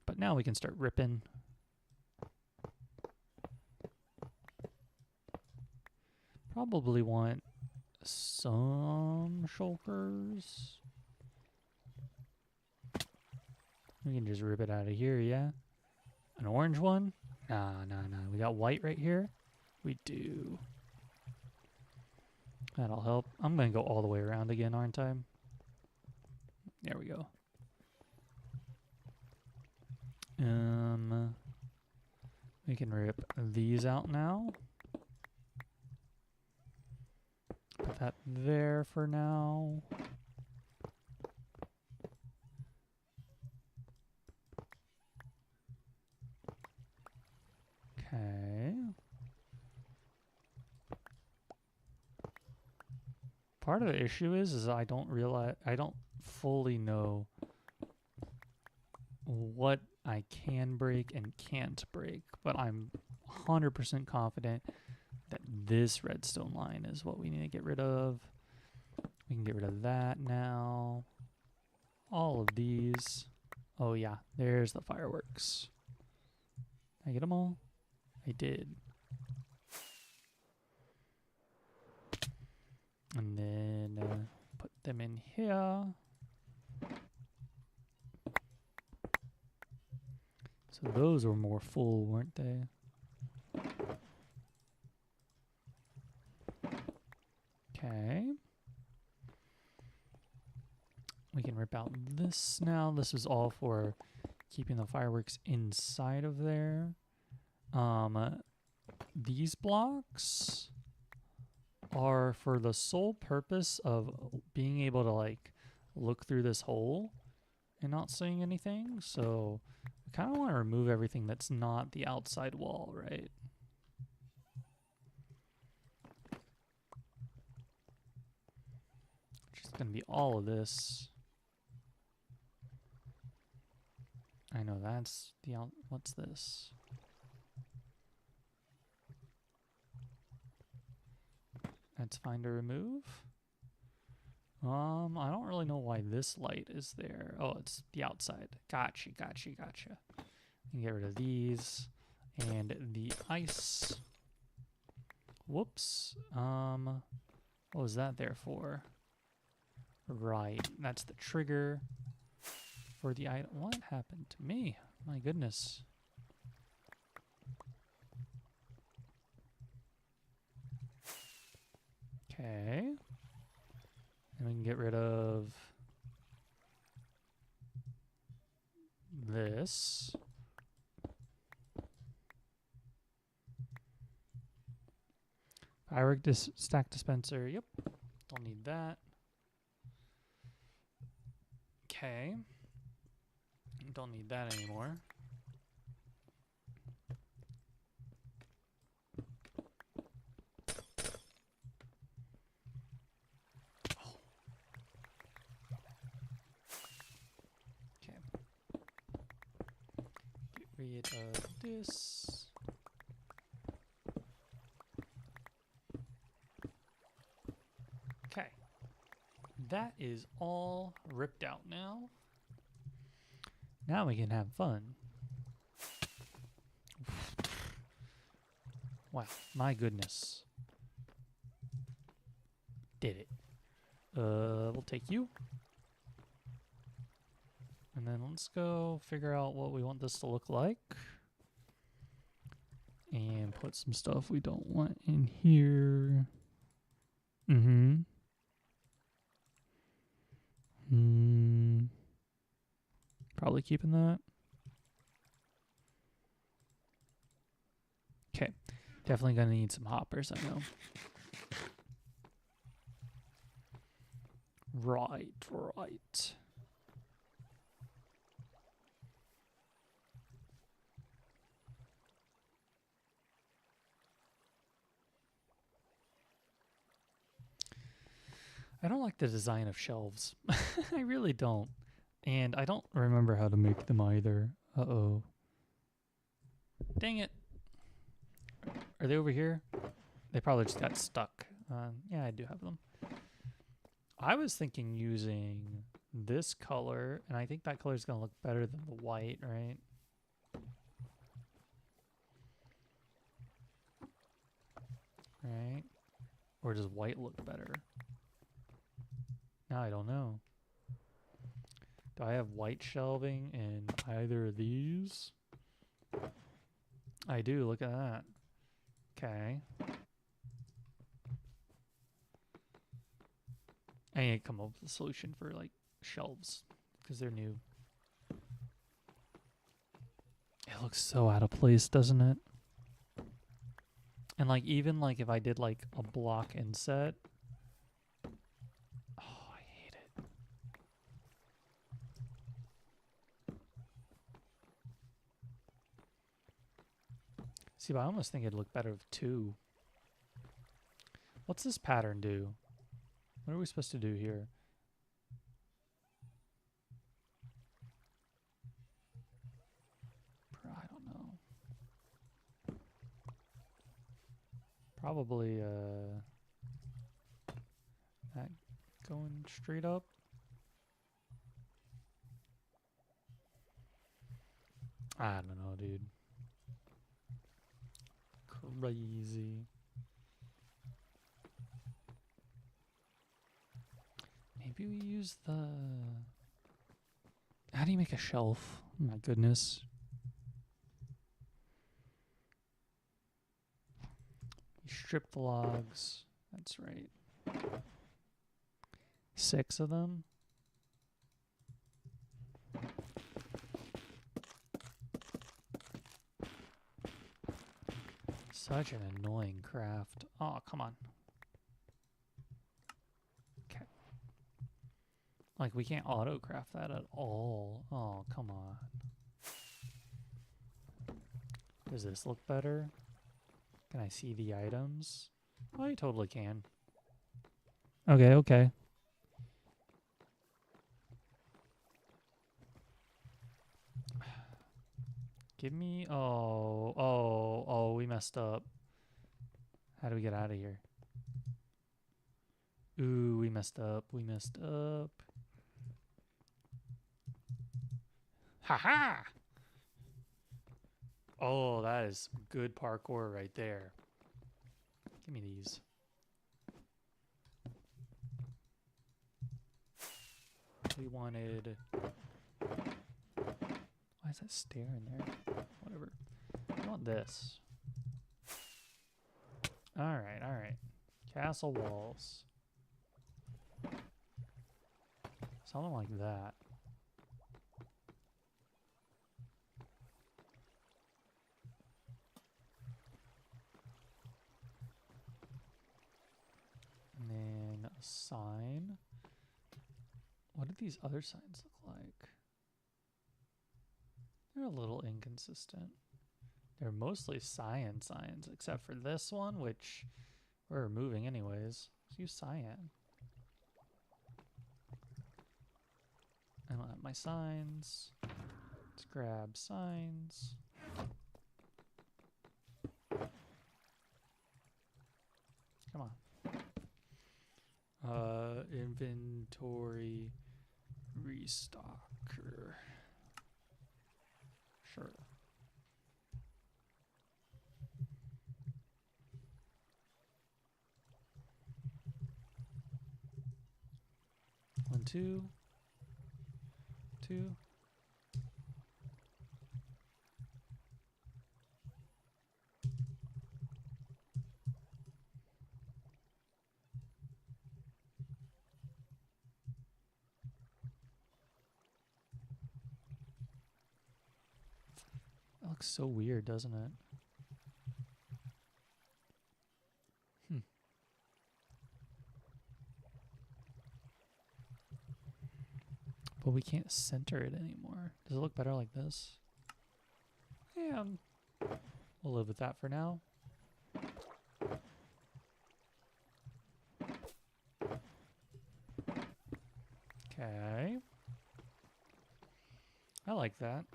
but now we can start ripping. Probably want some shulkers. We can just rip it out of here, yeah? An orange one? Nah. We got white right here? We do. That'll help. I'm going to go all the way around again, aren't I? There we go. We can rip these out now. Put that there for now. Okay. Part of the issue is I don't fully know what I can break and can't break, but I'm 100% confident that this redstone line is what we need to get rid of. We can get rid of that now. All of these. Oh yeah, there's the fireworks. Did I get them all? I did. And then put them in here. So those were more full, weren't they? Okay. We can rip out this now. This is all for keeping the fireworks inside of there. These blocks are for the sole purpose of being able to like look through this hole and not seeing anything. So we kind of want to remove everything that's not the outside wall, right? Which is going to be all of this. I know that's the out. What's this? That's fine to remove. I don't really know why this light is there. Oh, it's the outside. Gotcha. You can get rid of these and the ice. Whoops. What was that there for? Right, that's the trigger for the item. What happened to me? My goodness. Okay. And we can get rid of this. Firework stack dispenser. Yep. Don't need that. Okay. Don't need that anymore. Oh. Okay. Get rid of this. Okay. That is all ripped out now. Now we can have fun. Wow, my goodness. Did it. We'll take you. And then let's go figure out what we want this to look like. And put some stuff we don't want in here. Probably keeping that. Okay. Definitely gonna need some hoppers, I know. Right. I don't like the design of shelves. I really don't. And I don't remember how to make them either. Uh-oh. Dang it. Are they over here? They probably just got stuck. Yeah, I do have them. I was thinking using this color, and I think that color is going to look better than the white, right? Right? Or does white look better? Now I don't know. Do I have white shelving in either of these? I do, look at that. Okay. I need to come up with a solution for like shelves because they're new. It looks so out of place, doesn't it? And like even like if I did like a block inset. Oh, I hate it. See, but I almost think it'd look better with two. What's this pattern do? What are we supposed to do here? I don't know. Probably that going straight up. I don't know, dude. Crazy. Maybe we use the... How do you make a shelf? Oh my goodness. You strip the logs. That's right. 6 of them. Such an annoying craft. Oh, come on. Okay. Like, we can't auto-craft that at all. Oh, come on. Does this look better? Can I see the items? Oh, you totally can. Okay. Give me... Oh, we messed up. How do we get out of here? Ooh, we messed up. Ha! Oh, that is good parkour right there. Give me these. We wanted... Why is that stair in there? Whatever. I want this. Alright. Castle walls. Something like that. And then a sign. What do these other signs look like? They're a little inconsistent. They're mostly cyan signs, except for this one, which we're removing anyways. Let's use cyan. I don't have my signs. Let's grab signs. Come on. Inventory restocker. Sure. One, two. That looks so weird, doesn't it? But we can't center it anymore. Does it look better like this? Yeah, we'll live with that for now. Okay. I like that.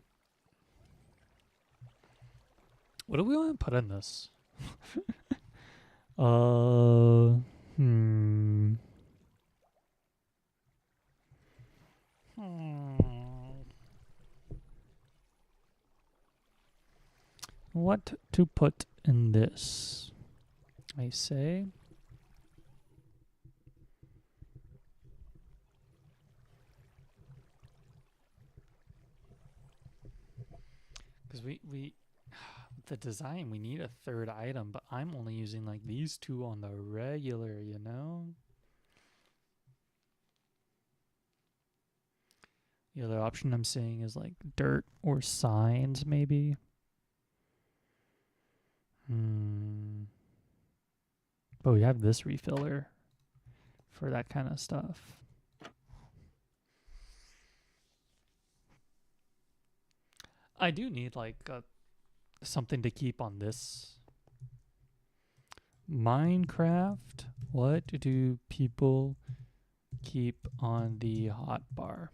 What do we want to put in this? Hmm. What to put in this? I say. Because we the design, we need a third item, but I'm only using like these two on the regular, you know? The other option I'm seeing is like dirt or signs, maybe. But we have this refiller for that kind of stuff. I do need like something to keep on this. Minecraft, what do people keep on the hotbar?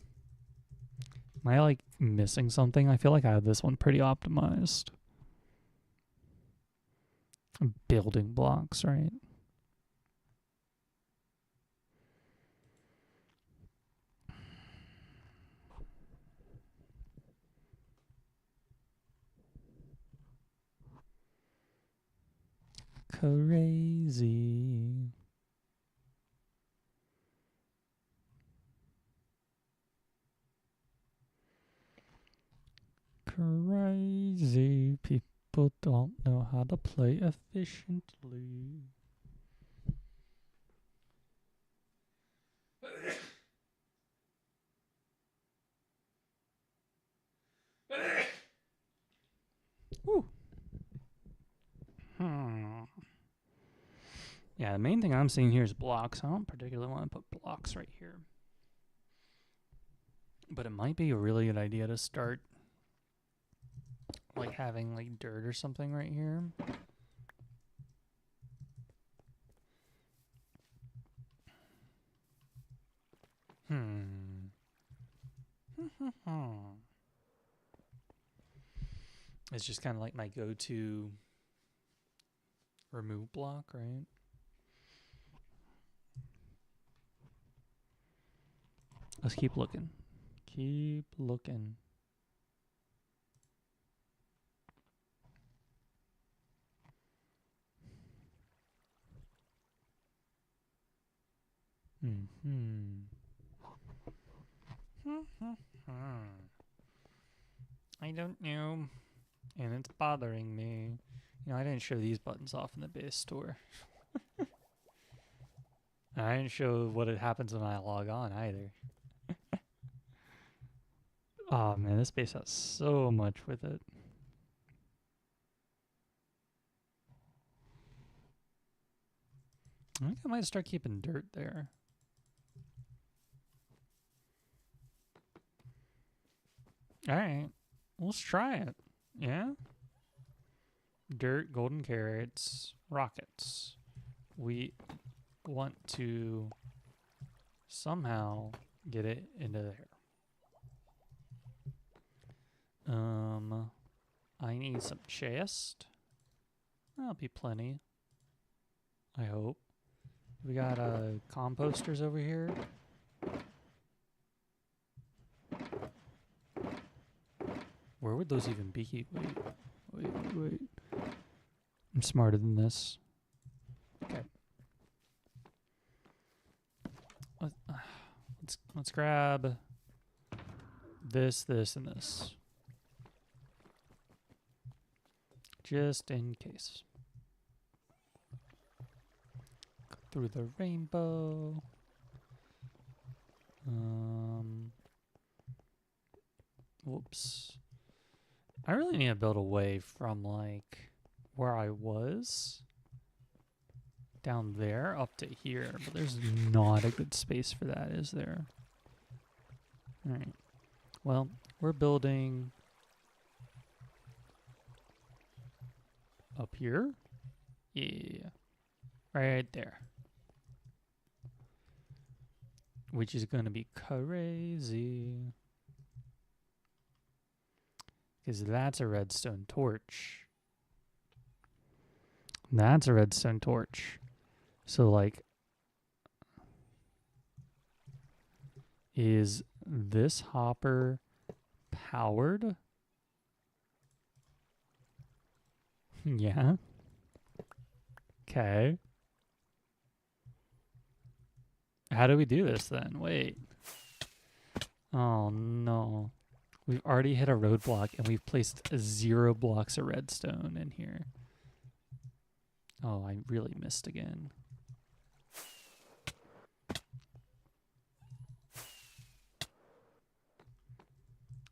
Am I like missing something? I feel like I have this one pretty optimized. Building blocks, right? Crazy. Crazy people don't know how to play efficiently. Woo. Yeah, the main thing I'm seeing here is blocks. I don't particularly want to put blocks right here. But it might be a really good idea to start like having like dirt or something right here. It's just kind of like my go-to remove block, right? Let's keep looking. Keep looking. I don't know. And it's bothering me. You know, I didn't show these buttons off in the base store. I didn't show what it happens when I log on either. Oh man, this base has so much with it. I think I might start keeping dirt there. Alright, let's try it. Yeah? Dirt, golden carrots, rockets. We want to somehow get it into there. I need some chest. That'll be plenty. I hope. We got composters over here. Where would those even be? Wait. I'm smarter than this. Okay. Let's grab this, and this. Just in case. Go through the rainbow. Whoops. I really need to build away from like where I was down there up to here, but there's not a good space for that, is there? Alright. Well, we're building up here. Yeah. Right there. Which is going to be crazy. Because that's a redstone torch. That's a redstone torch. So, like, is this hopper powered? Yeah. Okay. How do we do this then? Wait. Oh no. We've already hit a roadblock and we've placed 0 blocks of redstone in here. Oh, I really missed again.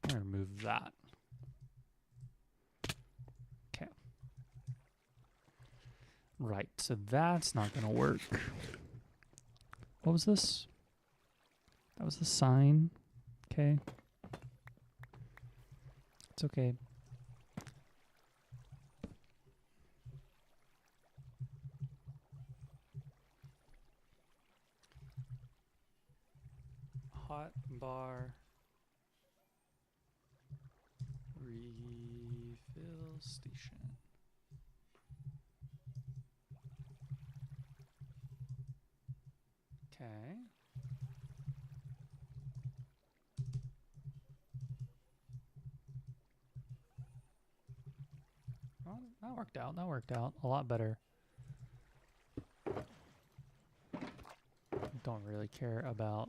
I'm gonna remove that. Okay. Right, so that's not gonna work. What was this? That was the sign. Okay. It's okay. Hot bar refill station. Okay. Well, that worked out. That worked out a lot better. Don't really care about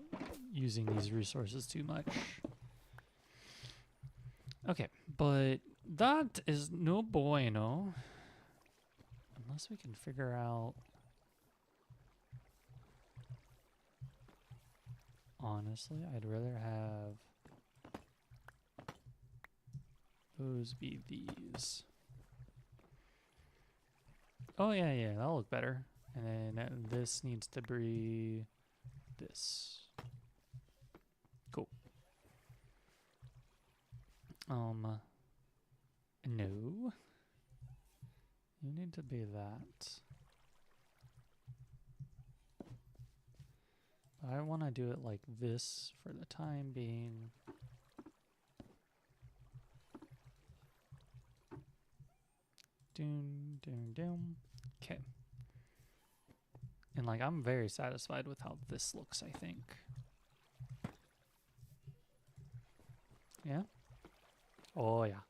using these resources too much. Okay, but that is no bueno. Unless we can figure out... Honestly, I'd rather have those be these. Oh, yeah, that'll look better. And then this needs to be this. Cool. No. You need to be that. I want to do it like this for the time being. Doom, doom, doom. Okay. And like, I'm very satisfied with how this looks, I think. Yeah? Oh, yeah.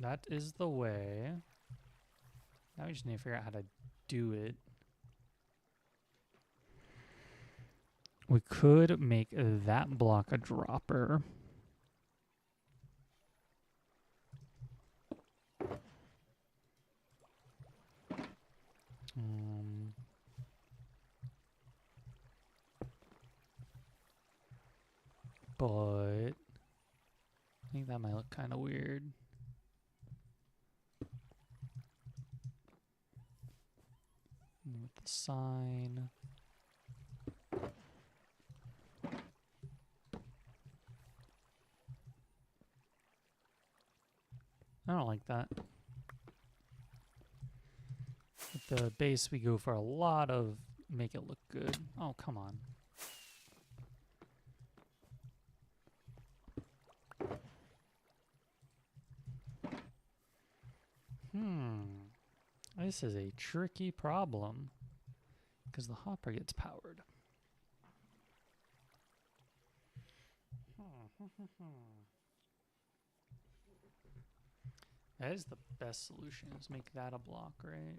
That is the way. Now we just need to figure out how to do it. We could make that block a dropper. But I think that might look kind of weird. With the sign. I don't like that. With the base, we go for a lot of make it look good. Oh, come on. This is a tricky problem because the hopper gets powered. That is the best solution, is make that a block, right?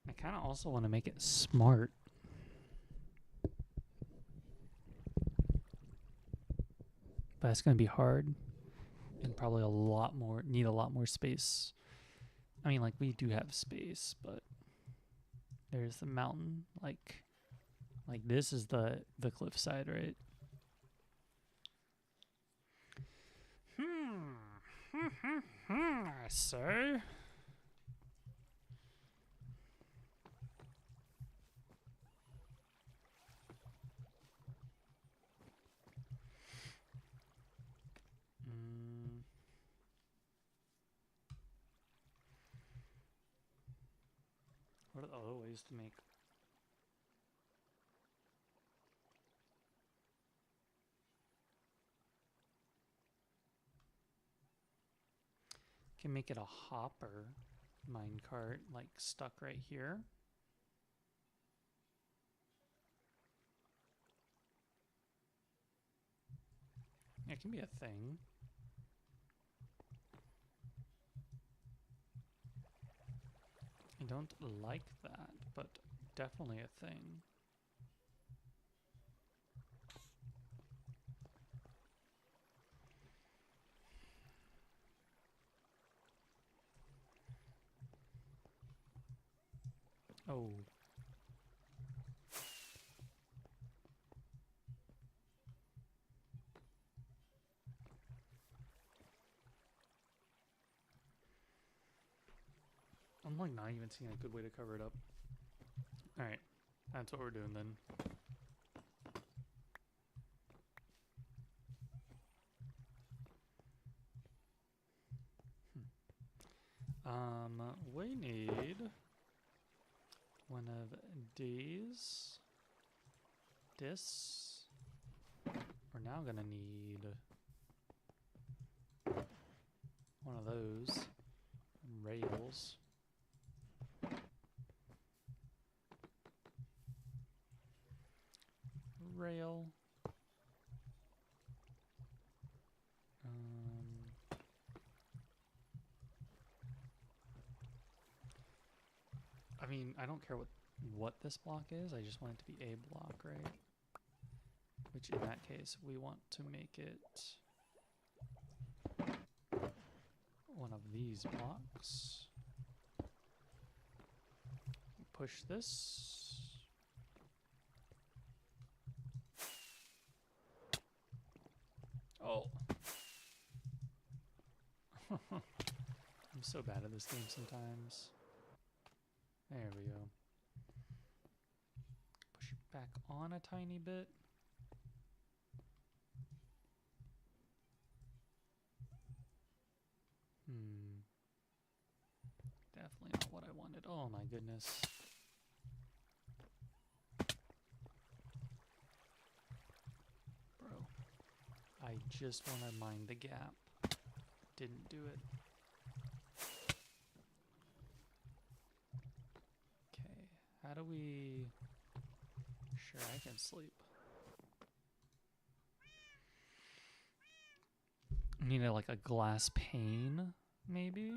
I kind of also want to make it smart. But it's going to be hard. And probably need a lot more space. I mean, like, we do have space, but there's the mountain. Like this is the cliffside, right? I say. What are the other ways to make? Can make it a hopper minecart, like stuck right here. It can be a thing. I don't like that, but definitely a thing. Oh. I'm like not even seeing a good way to cover it up. Alright, that's what we're doing then. We need one of these. This. We're now gonna need one of those rails. Rail. I mean, I don't care what this block is. I just want it to be a block, right? Which in that case, we want to make it one of these blocks. Push this. Oh. I'm so bad at this game sometimes. There we go. Push it back on a tiny bit. Definitely not what I wanted. Oh my goodness. Bro. I just want to mind the gap. Didn't do it. Okay. How do we... Sure, I can sleep. Need like a glass pane, maybe?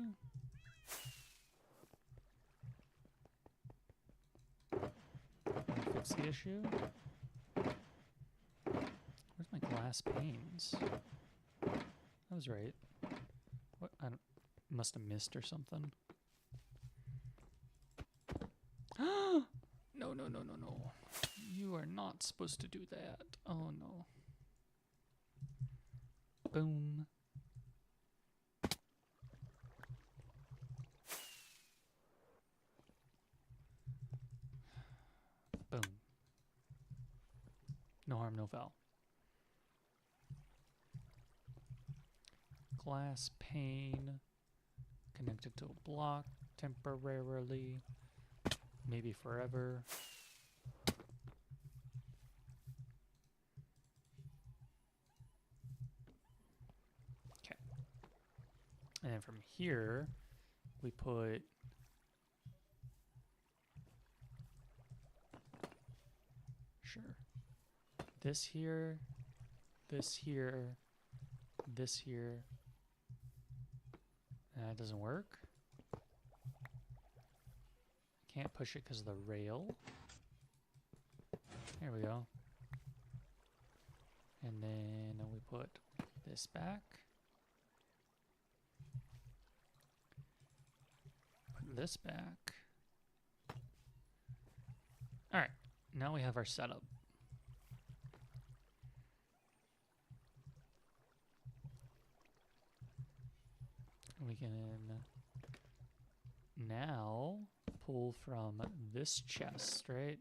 Fix the issue? Where's my glass panes? That was right. What? I don't... Must have missed or something. No, no, no, no, no. You are not supposed to do that. Oh, no. Boom. Boom. No harm, no foul. Glass pane connected to a block temporarily, maybe forever. Okay. And then from here, we put this here, this here, this here. That doesn't work. Can't push it because of the rail. There we go. And then we put this back. this back. All right, now we have our setup. We can now pull from this chest, right?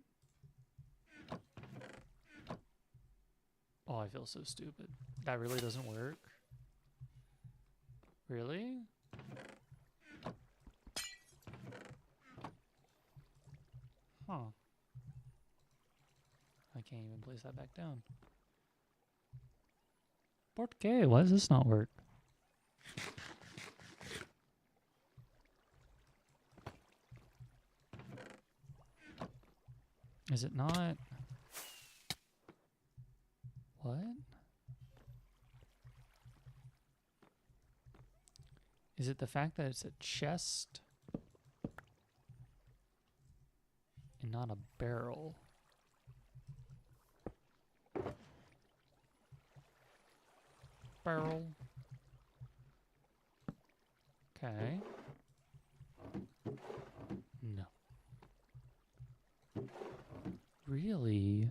Oh, I feel so stupid. That really doesn't work? Really? Huh. I can't even place that back down. ¿Por qué? Why does this not work? Is it not? What? Is it the fact that it's a chest and not a barrel? Barrel. Okay. No. Really?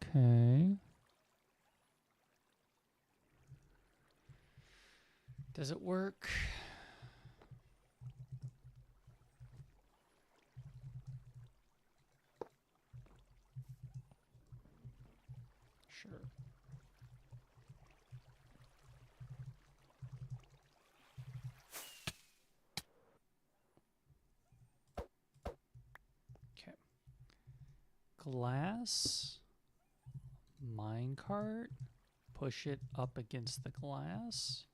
Okay. Does it work? Sure. Okay. Glass. Minecart. Push it up against the glass.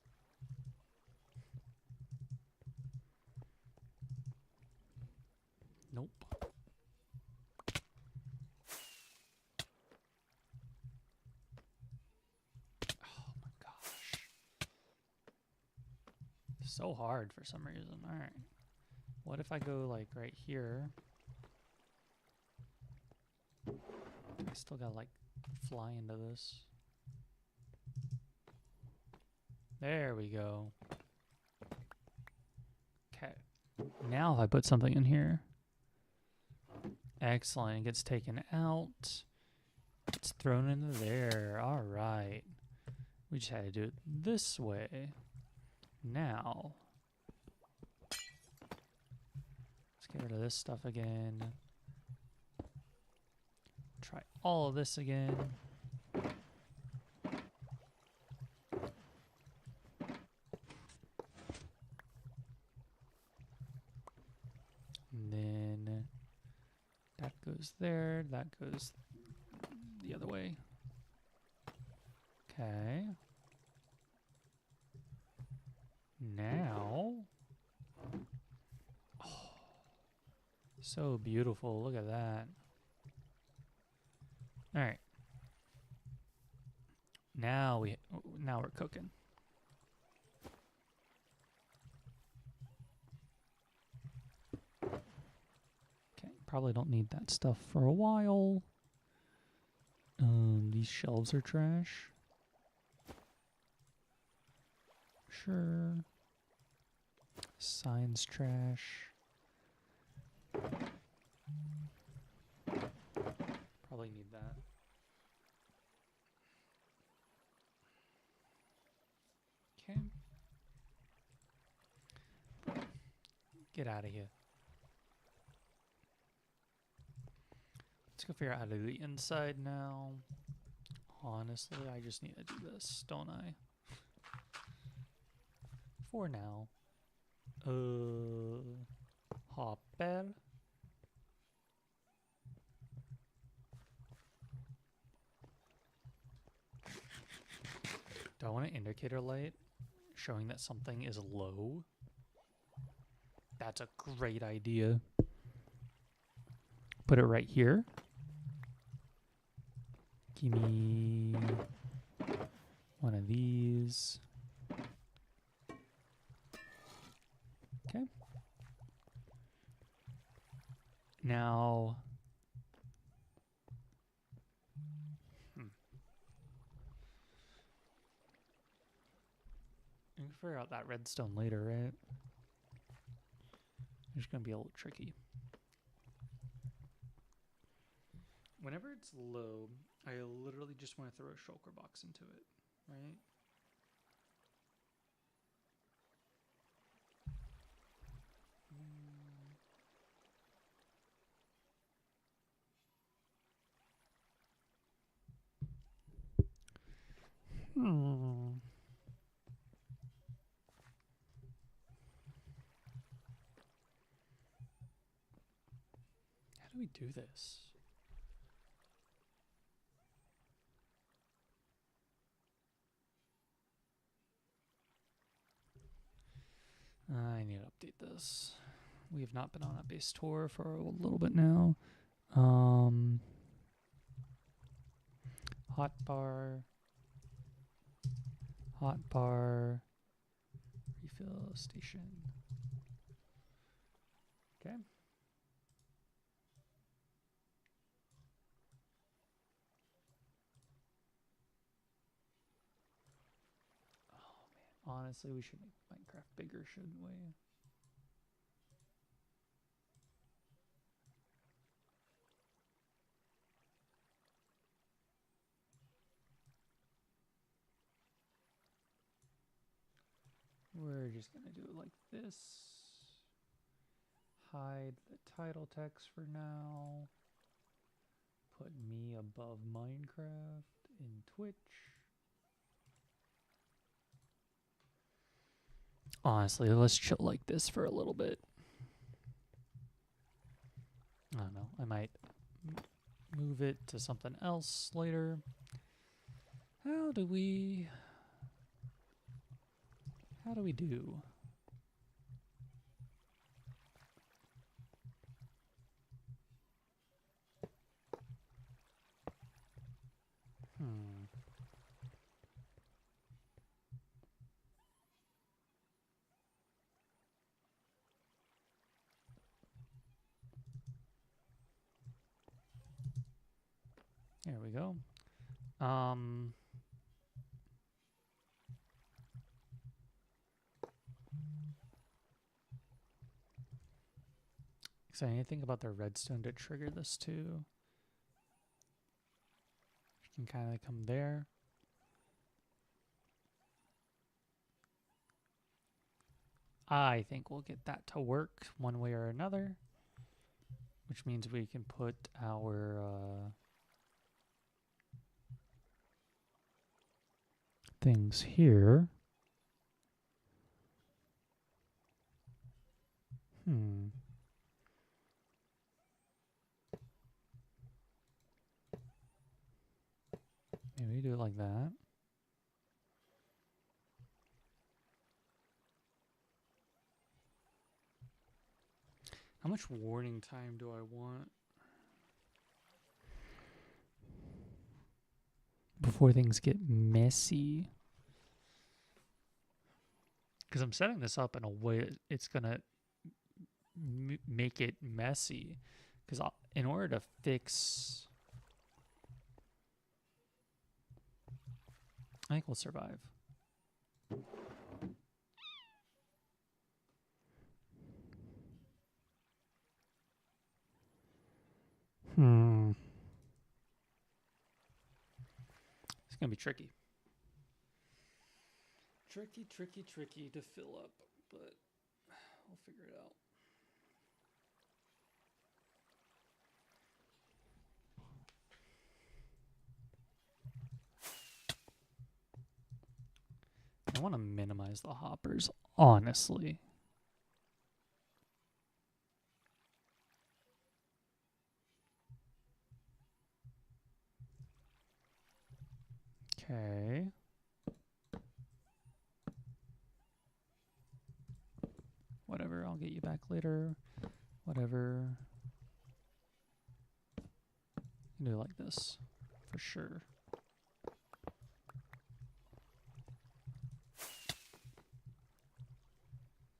Nope. Oh my gosh. So hard for some reason. All right. What if I go like right here? I still gotta like fly into this. There we go. Okay. Now if I put something in here. Excellent. It gets taken out. It's thrown into there. All right. We just had to do it this way. Now. Let's get rid of this stuff again. Try all of this again. And then that goes there. That goes the other way. Okay. Now. Oh, so beautiful. Look at that. All right. Now we're cooking. Okay, probably don't need that stuff for a while. These shelves are trash. Sure. Signs trash. Probably need that. Okay. Get out of here. Let's go figure out how to do the inside now. Honestly, I just need to do this, don't I? For now. Hopper. Do I want an indicator light showing that something is low? That's a great idea. Put it right here. Give me one of these. Okay. Now, figure out that redstone later, right? It's gonna be a little tricky. Whenever it's low, I literally just want to throw a shulker box into it, right? How do we do this? I need to update this. We have not been on a base tour for a little bit now. Hotbar, refill station. Okay. Oh man, honestly, we should make Minecraft bigger, shouldn't we? We're just gonna do it like this. Hide the title text for now. Put me above Minecraft in Twitch. Honestly, let's chill like this for a little bit. I don't know. I might move it to something else later. How do we do? There we go. So anything about the redstone to trigger this too? You can kind of come there. I think we'll get that to work one way or another, which means we can put our things here. Maybe do it like that. How much warning time do I want before things get messy? Because I'm setting this up in a way it's gonna make it messy. Because in order to fix, I think we'll survive. It's gonna be tricky. Tricky to fill up, but we'll figure it out. I want to minimize the hoppers, honestly. Okay. Whatever, I'll get you back later. Whatever. Do it like this, for sure.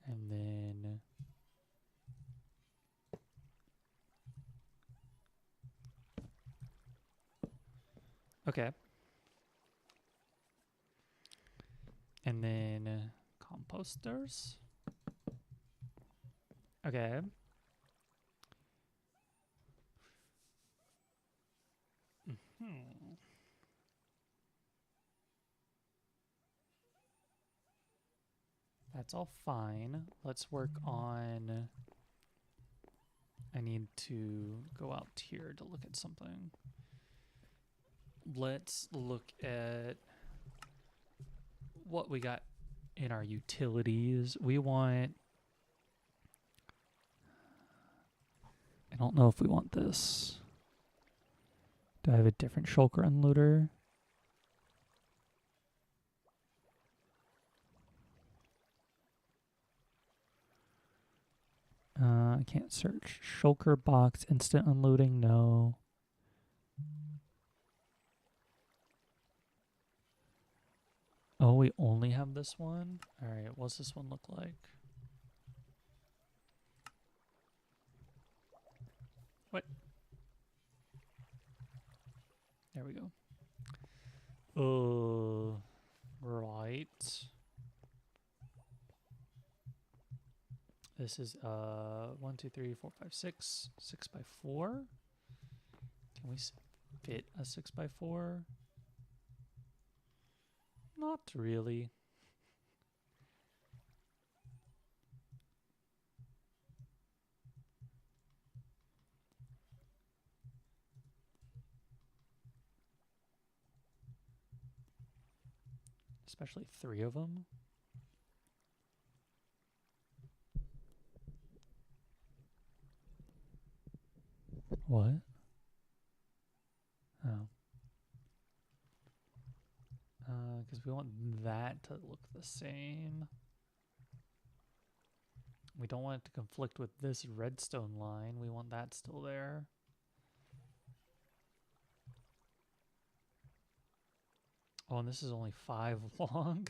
And then okay. And then posters. Okay. That's all fine. Let's work on... I need to go out here to look at something. Let's look at what we got in our utilities. We want... I don't know if we want this. Do I have a different shulker unloader? I can't search. Shulker box, instant unloading, no. Oh, we only have this one? Alright, what's this one look like? What? There we go. Right. This is 1, 2, 3, 4, 5, 6. 6x4. Can we fit a 6x4? Not really. Especially 3 of them. What? Oh. Because we want that to look the same. We don't want it to conflict with this redstone line. We want that still there. Oh, and this is only 5 long.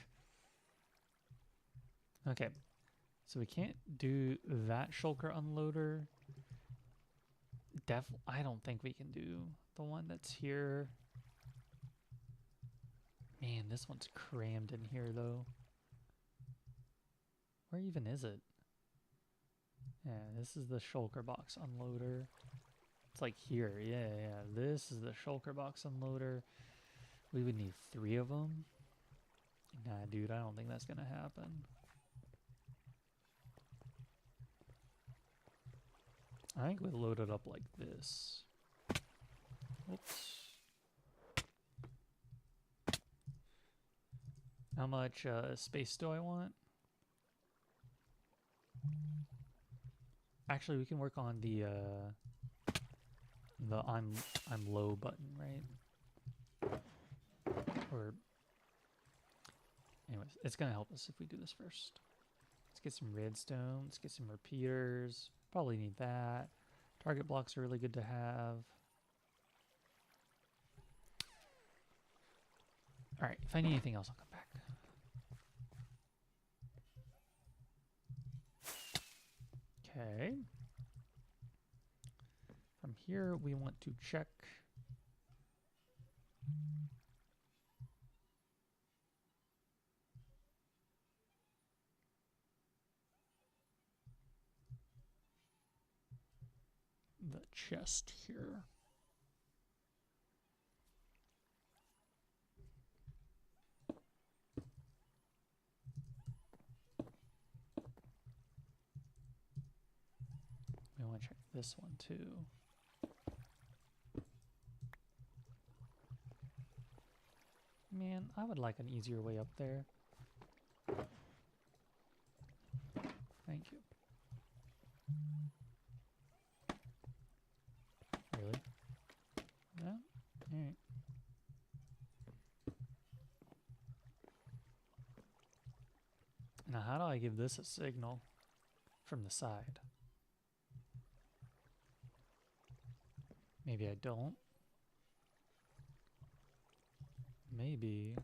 Okay. So we can't do that shulker unloader. I don't think we can do the one that's here. Man, this one's crammed in here, though. Where even is it? Yeah, this is the shulker box unloader. It's like here. Yeah. This is the shulker box unloader. We would need 3 of them. Nah, dude, I don't think that's gonna happen. I think we load it up like this. Oops. How much space do I want? Actually, we can work on the I'm low button, right? Or anyways, it's gonna help us if we do this first. Let's get some redstone. Let's get some repeaters. Probably need that. Target blocks are really good to have. All right, if I need anything else, I'll come back. Okay. From here, we want to check the chest here. We want to check this one too. Man, I would like an easier way up there. Thank you. Really? No? Alright. Now, how do I give this a signal from the side? Maybe I don't. Maybe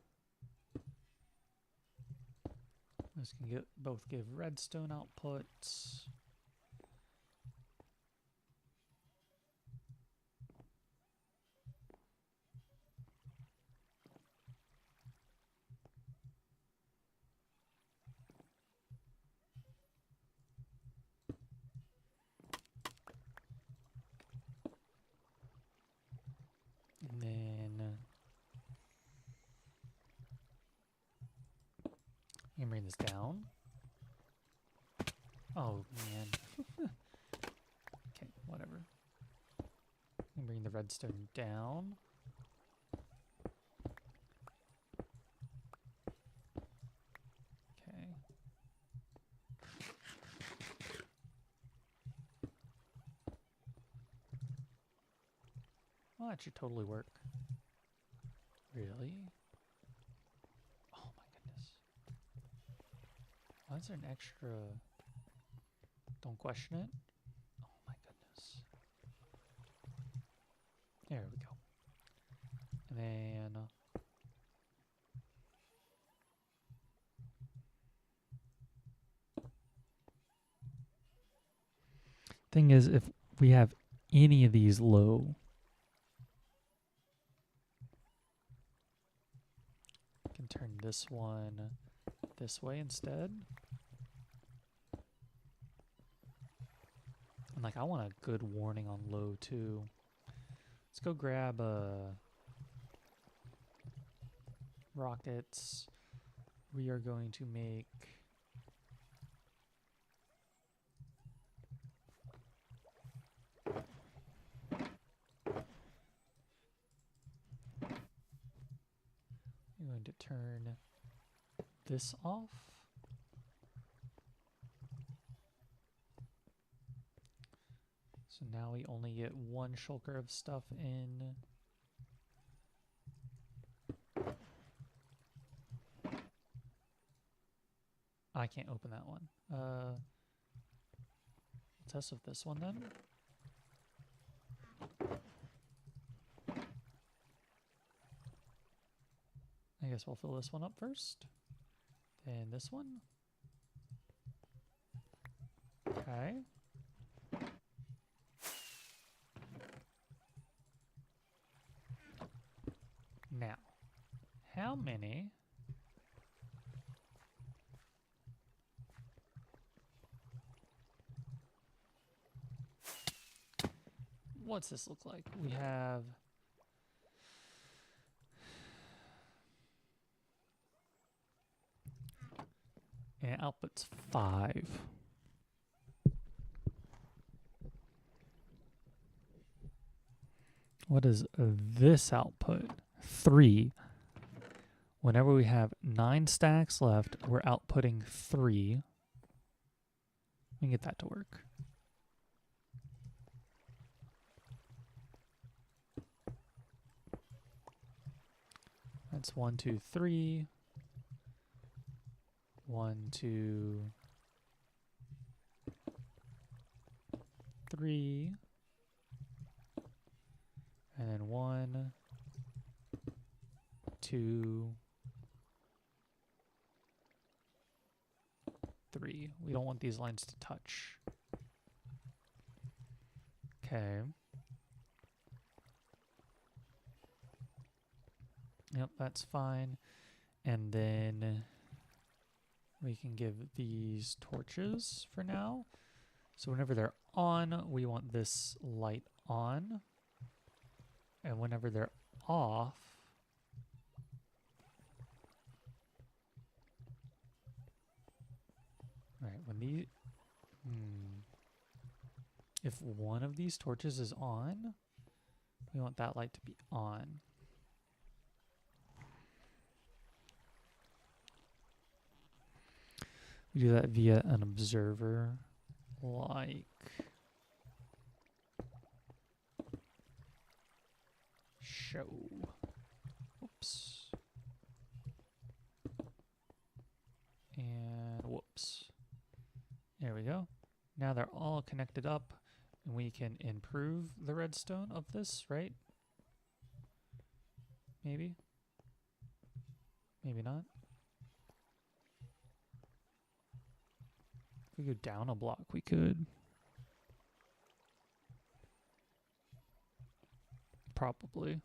this can both give redstone outputs. this down. Oh, man. Okay, whatever. And bring the redstone down. Okay. Well, that should totally work. Really? Oh my goodness. Why is there an extra... Don't question it? Oh my goodness. There we go. And then... Thing is, if we have any of these low... I can turn this one this way instead. And like, I want a good warning on low too. Let's go grab rockets. We are going to make I'm going to turn this off. So now we only get one shulker of stuff in. I can't open that one. Test with this one then. I guess we'll fill this one up first. Then this one. Okay. Now, how many what's this look like? We have and output's 5. What is this output? 3. Whenever we have 9 stacks left, we're outputting 3. We can get that to work. That's 1, 2, 3. 1, 2, 3. And then 1, 2, 3. We don't want these lines to touch. Okay. Yep, that's fine. And then we can give these torches for now. So whenever they're on, we want this light on. And whenever they're off, right, when these, if one of these torches is on, we want that light to be on. We do that via an observer, like show. Whoops. And whoops. There we go. Now they're all connected up, and we can improve the redstone of this, right? Maybe. Maybe not. If we go down a block, we could. Probably.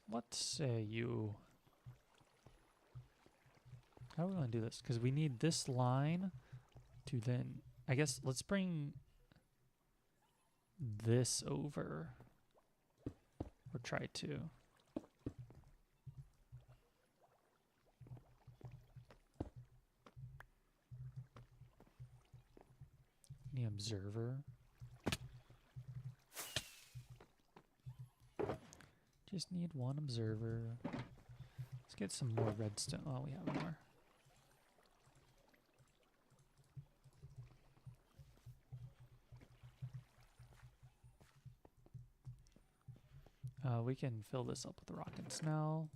What say you? How do we want to do this? Because we need this line to then... I guess let's bring this over. Or try to. The observer. Just need one observer. Let's get some more redstone. Oh, we have more. We can fill this up with rockets now.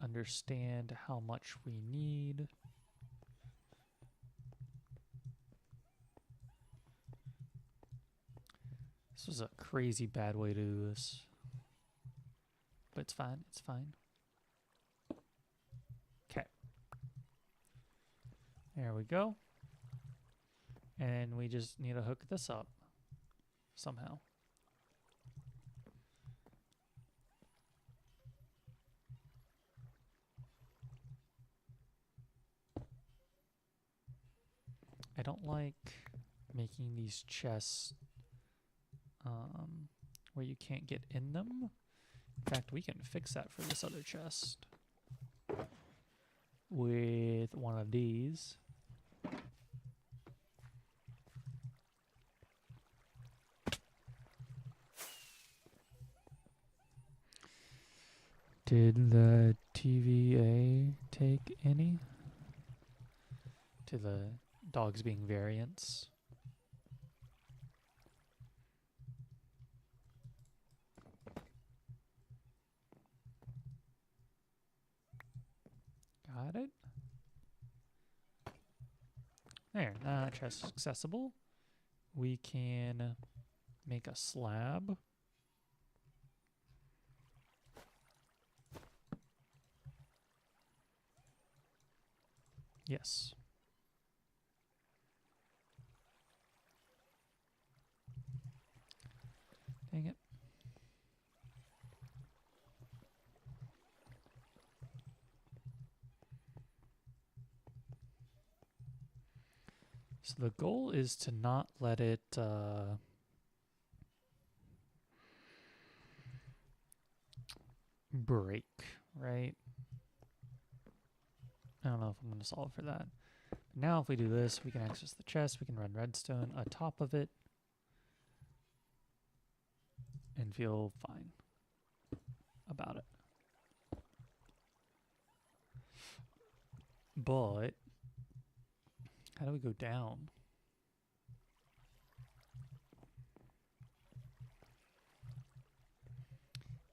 Understand how much we need. This was a crazy bad way to do this. But it's fine, it's fine. Okay. There we go. And we just need to hook this up somehow. I don't like making these chests where you can't get in them. In fact, we can fix that for this other chest with one of these. Did the TVA take any? To the dogs being variants. Got it. There, chest accessible. We can make a slab. Yes. Dang it. So the goal is to not let it break, right? I don't know if I'm going to solve for that. Now if we do this, we can access the chest, we can run redstone on top of it, and feel fine about it. But how do we go down?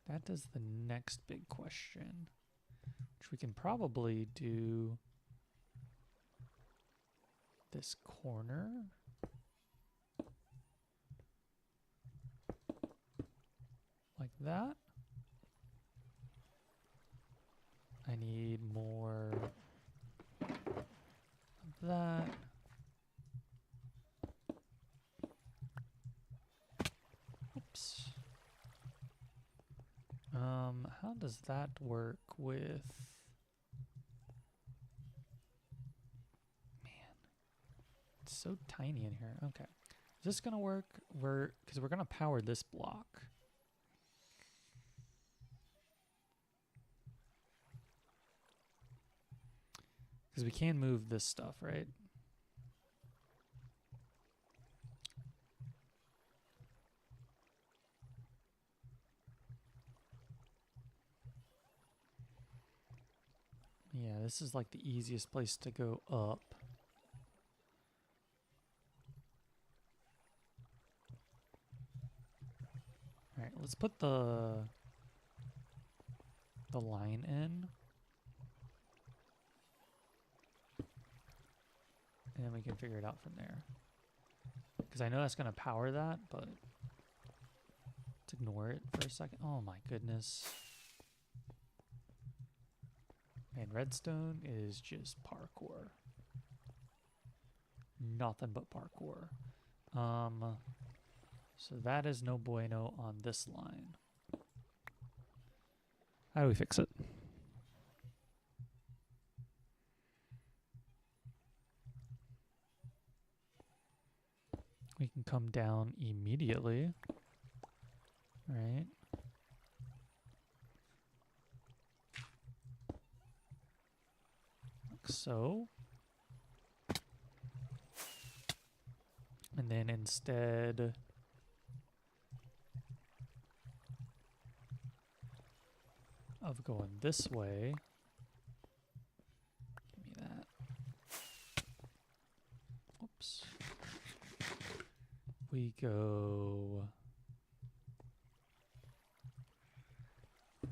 That is the next big question, which we can probably do this corner. Like that. I need more of that. Oops. How does that work with... Man, it's so tiny in here. Okay. Is this gonna work? Because we're gonna power this block. Because we can move this stuff, right? Yeah, this is like the easiest place to go up. Alright, let's put the line in. And then we can figure it out from there. Because I know that's going to power that, but let's ignore it for a second. Oh my goodness. And redstone is just parkour. Nothing but parkour. So that is no bueno on this line. How do we fix it? we can come down immediately. Right? Like so. And then instead of going this way, give me that. Oops. We go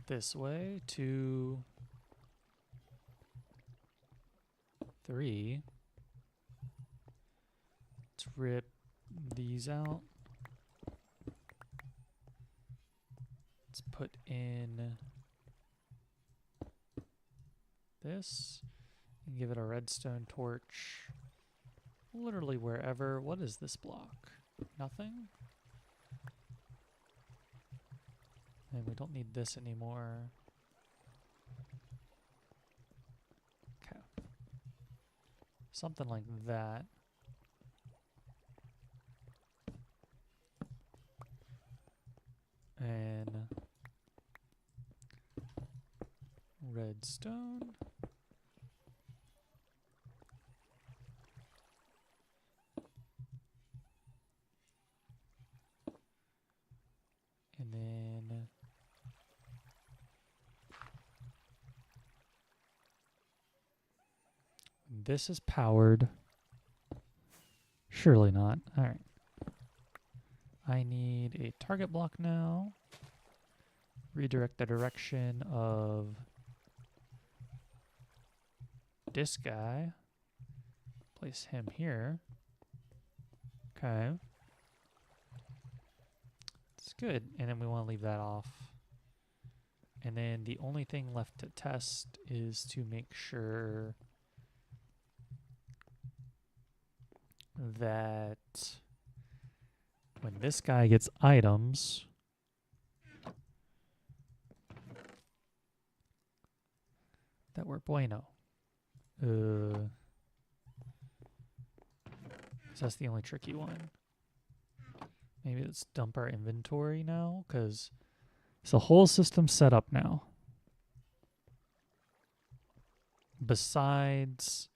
this way, 2, 3. Let's rip these out. Let's put in this and give it a redstone torch literally wherever. What is this block? Nothing? And we don't need this anymore. Okay. Something like that. And redstone. And then this is powered. Surely not. All right. I need a target block now. Redirect the direction of this guy. Place him here. Okay. It's good. And then we want to leave that off. And then the only thing left to test is to make sure that when this guy gets items, that we're bueno. So that's the only tricky one. Maybe let's dump our inventory now, because it's a whole system set up now. Besides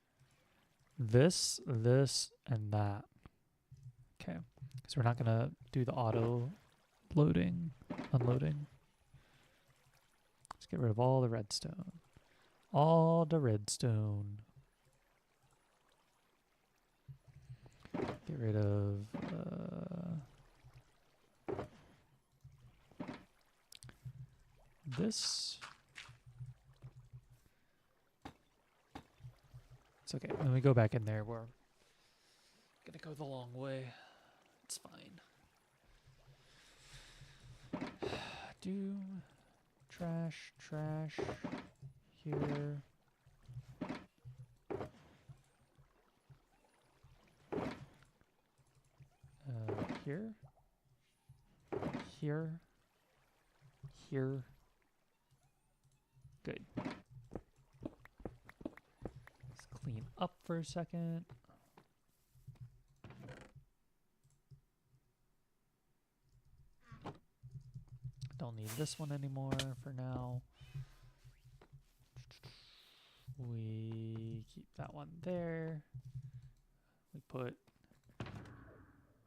this, and that. Okay. Because we're not going to do the auto loading, unloading. Let's get rid of all the redstone. All the redstone. Get rid of this. It's okay. When we go back in there, we're gonna go the long way. It's fine. Do trash here. Here. Good. Let's clean up for a second. Don't need this one anymore for now. We keep that one there. We put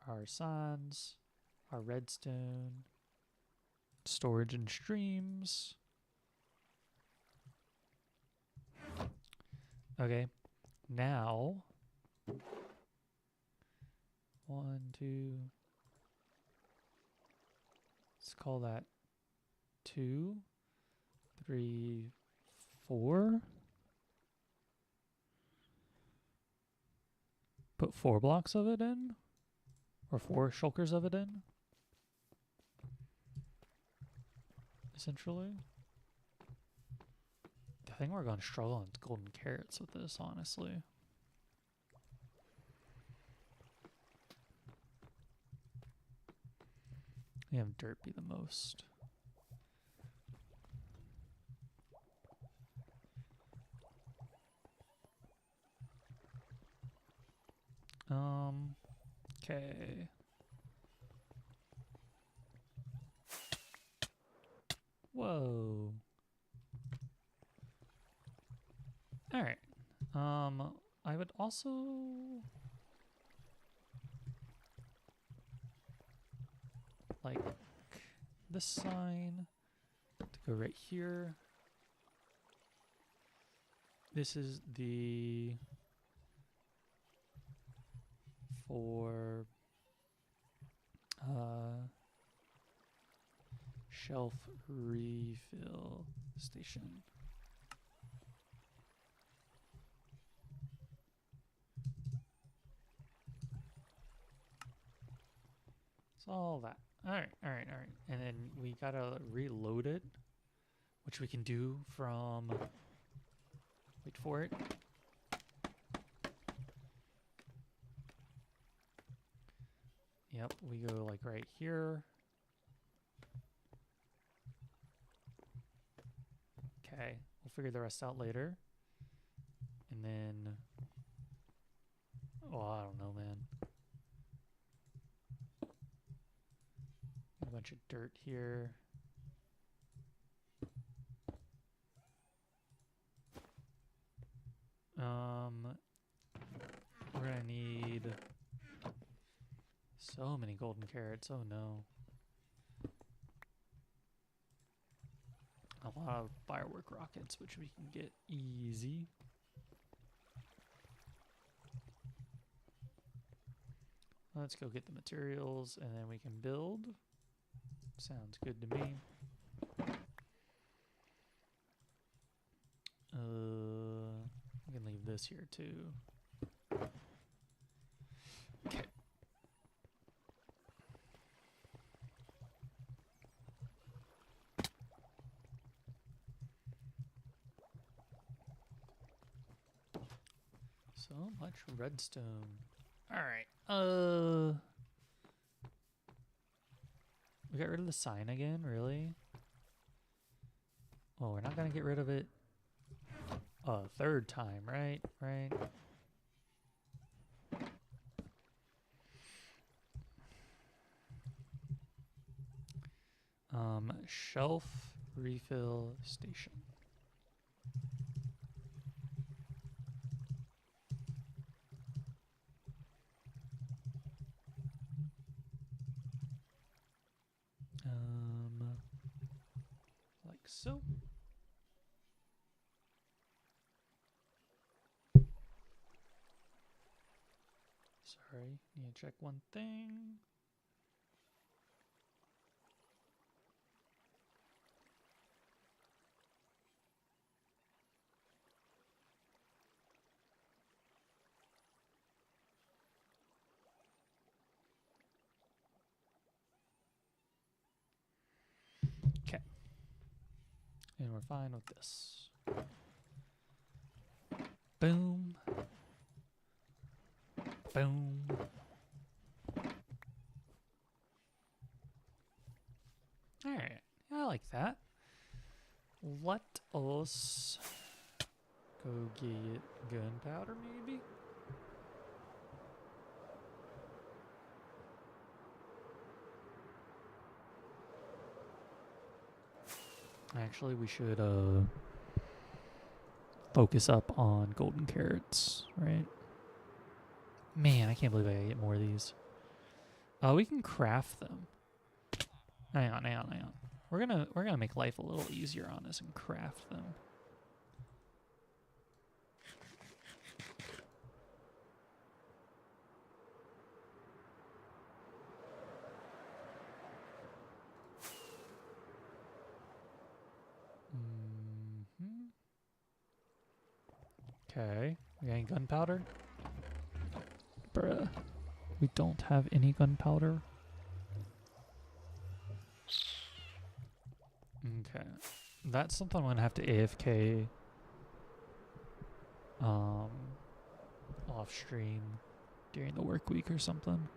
our signs, our redstone, storage and streams. Okay, now 1, 2. Let's call that 2, 3, 4. Put 4 blocks of it in, or 4 shulkers of it in. Essentially. I think we're going to struggle on golden carrots with this, honestly. We have dirt be the most. Okay. Whoa. All right. I would also like this sign to go right here. This is the for shelf refill station. It's all that. All right. And then we gotta reload it, which we can do from, wait for it. Yep, we go like right here. Okay, we'll figure the rest out later. And then, oh, I don't know, man. Got a bunch of dirt here. We're gonna need so many golden carrots. Oh no. A lot of firework rockets, which we can get easy. Let's go get the materials and then we can build. Sounds good to me. We can leave this here too. Okay. So much redstone. All right. We got rid of the sign again, really? Oh, we're not gonna get rid of it a third time, right? Right. Shelf refill station. Like so. Sorry, need to check one thing. Okay. And we're fine with this. Boom. Boom. Alright, I like that. Let us go get gunpowder, maybe? Actually, we should focus up on golden carrots, right? Man, I can't believe I gotta get more of these. We can craft them. Hang on. We're gonna make life a little easier on us and craft them. Okay, we got any gunpowder? Bruh, we don't have any gunpowder. Okay, that's something I'm gonna have to AFK off stream during the work week or something.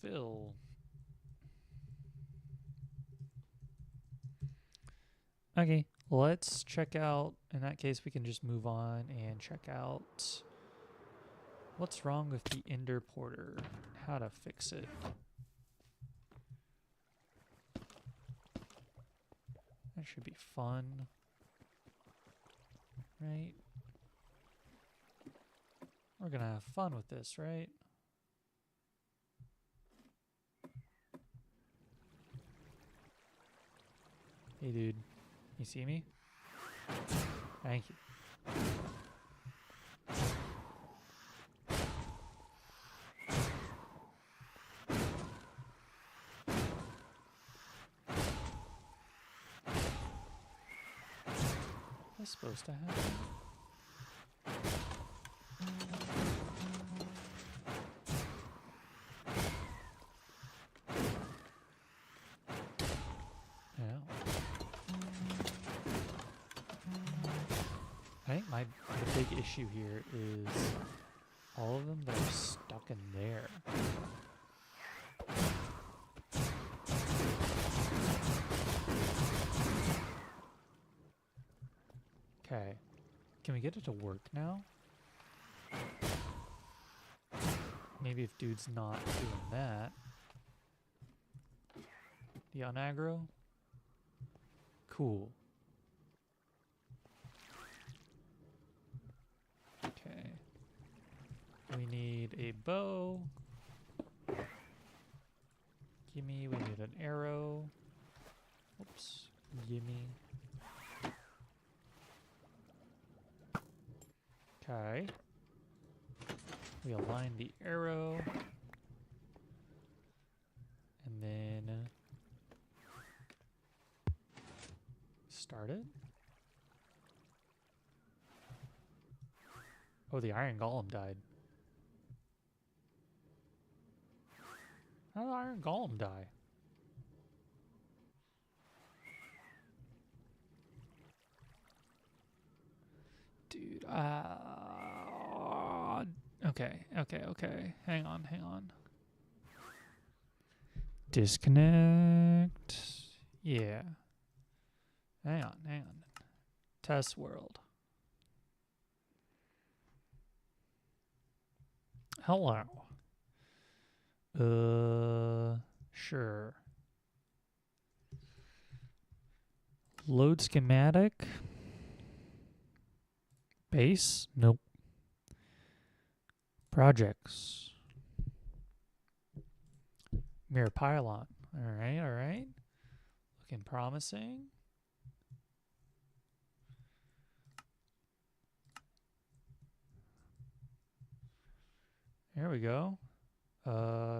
Fill. Okay, Let's check out, in that case, we can just move on and check out what's wrong with the Ender Porter, how to fix it. That should be fun, right? We're gonna have fun with this, right? Hey dude, you see me? Thank you. What's supposed to happen? Yeah. I think the big issue here is all of them that are stuck in there. Okay. Can we get it to work now? Maybe if dude's not doing that. The unaggro? Cool. Okay. We need a bow. Gimme. We need an arrow. Oops. Gimme. Okay. We align the arrow. And then start it. Oh, the Iron Golem died. How did the Iron Golem die? Dude, okay. Hang on. Disconnect. Yeah. Hang on. Test world. Hello. Sure. Load schematic. Base? Nope. Projects. Mirror pylon. All right. Looking promising. There we go.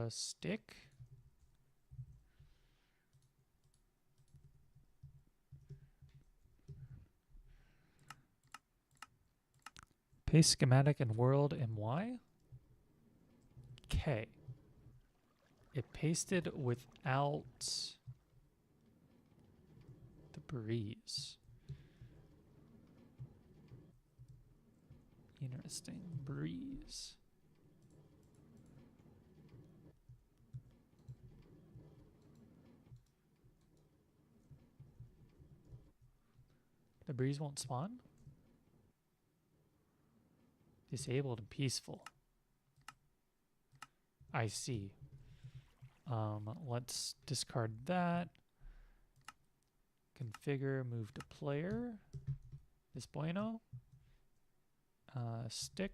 Stick. Paste schematic and world MY. K. It pasted without the breeze. Interesting. Breeze. The breeze won't spawn? Disabled and peaceful. I see. Let's discard that. Configure, move to player. This bueno. Stick.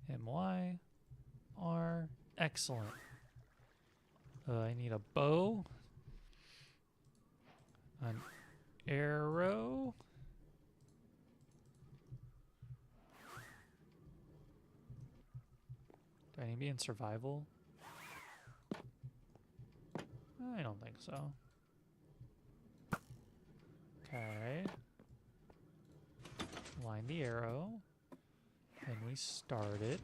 MY. R. Excellent. I need a bow. An arrow. Do I need to be in survival? I don't think so. Okay. Line the arrow. Then we start it.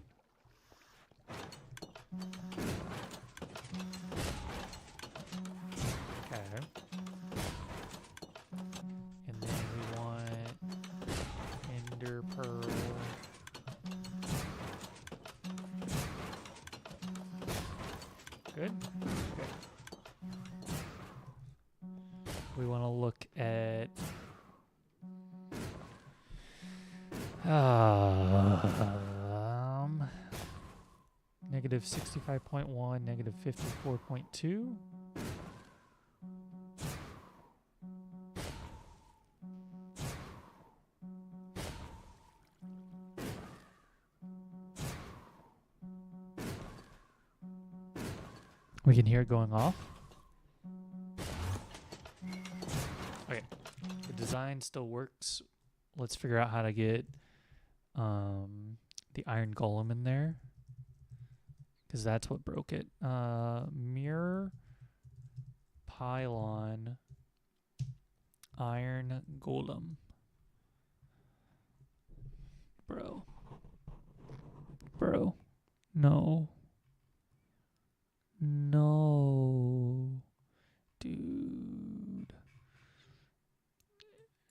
Okay. And then we want Ender Pearl. Good? Okay. we want to look at negative 65.1, negative 54.2. We can hear it going off. Okay, the design still works. Let's figure out how to get the iron golem in there, because that's what broke it. Mirror pylon iron golem. Bro. No. No. Dude.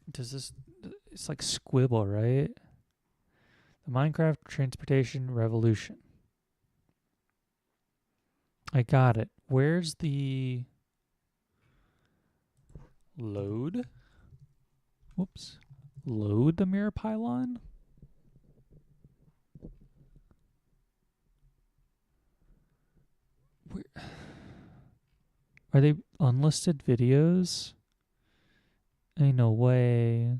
Does this... It's like Squibble, right? The Minecraft Transportation Revolution. I got it. Where's the... Load? Whoops. Load the mirror pylon? Where... Are they unlisted videos? Ain't no way.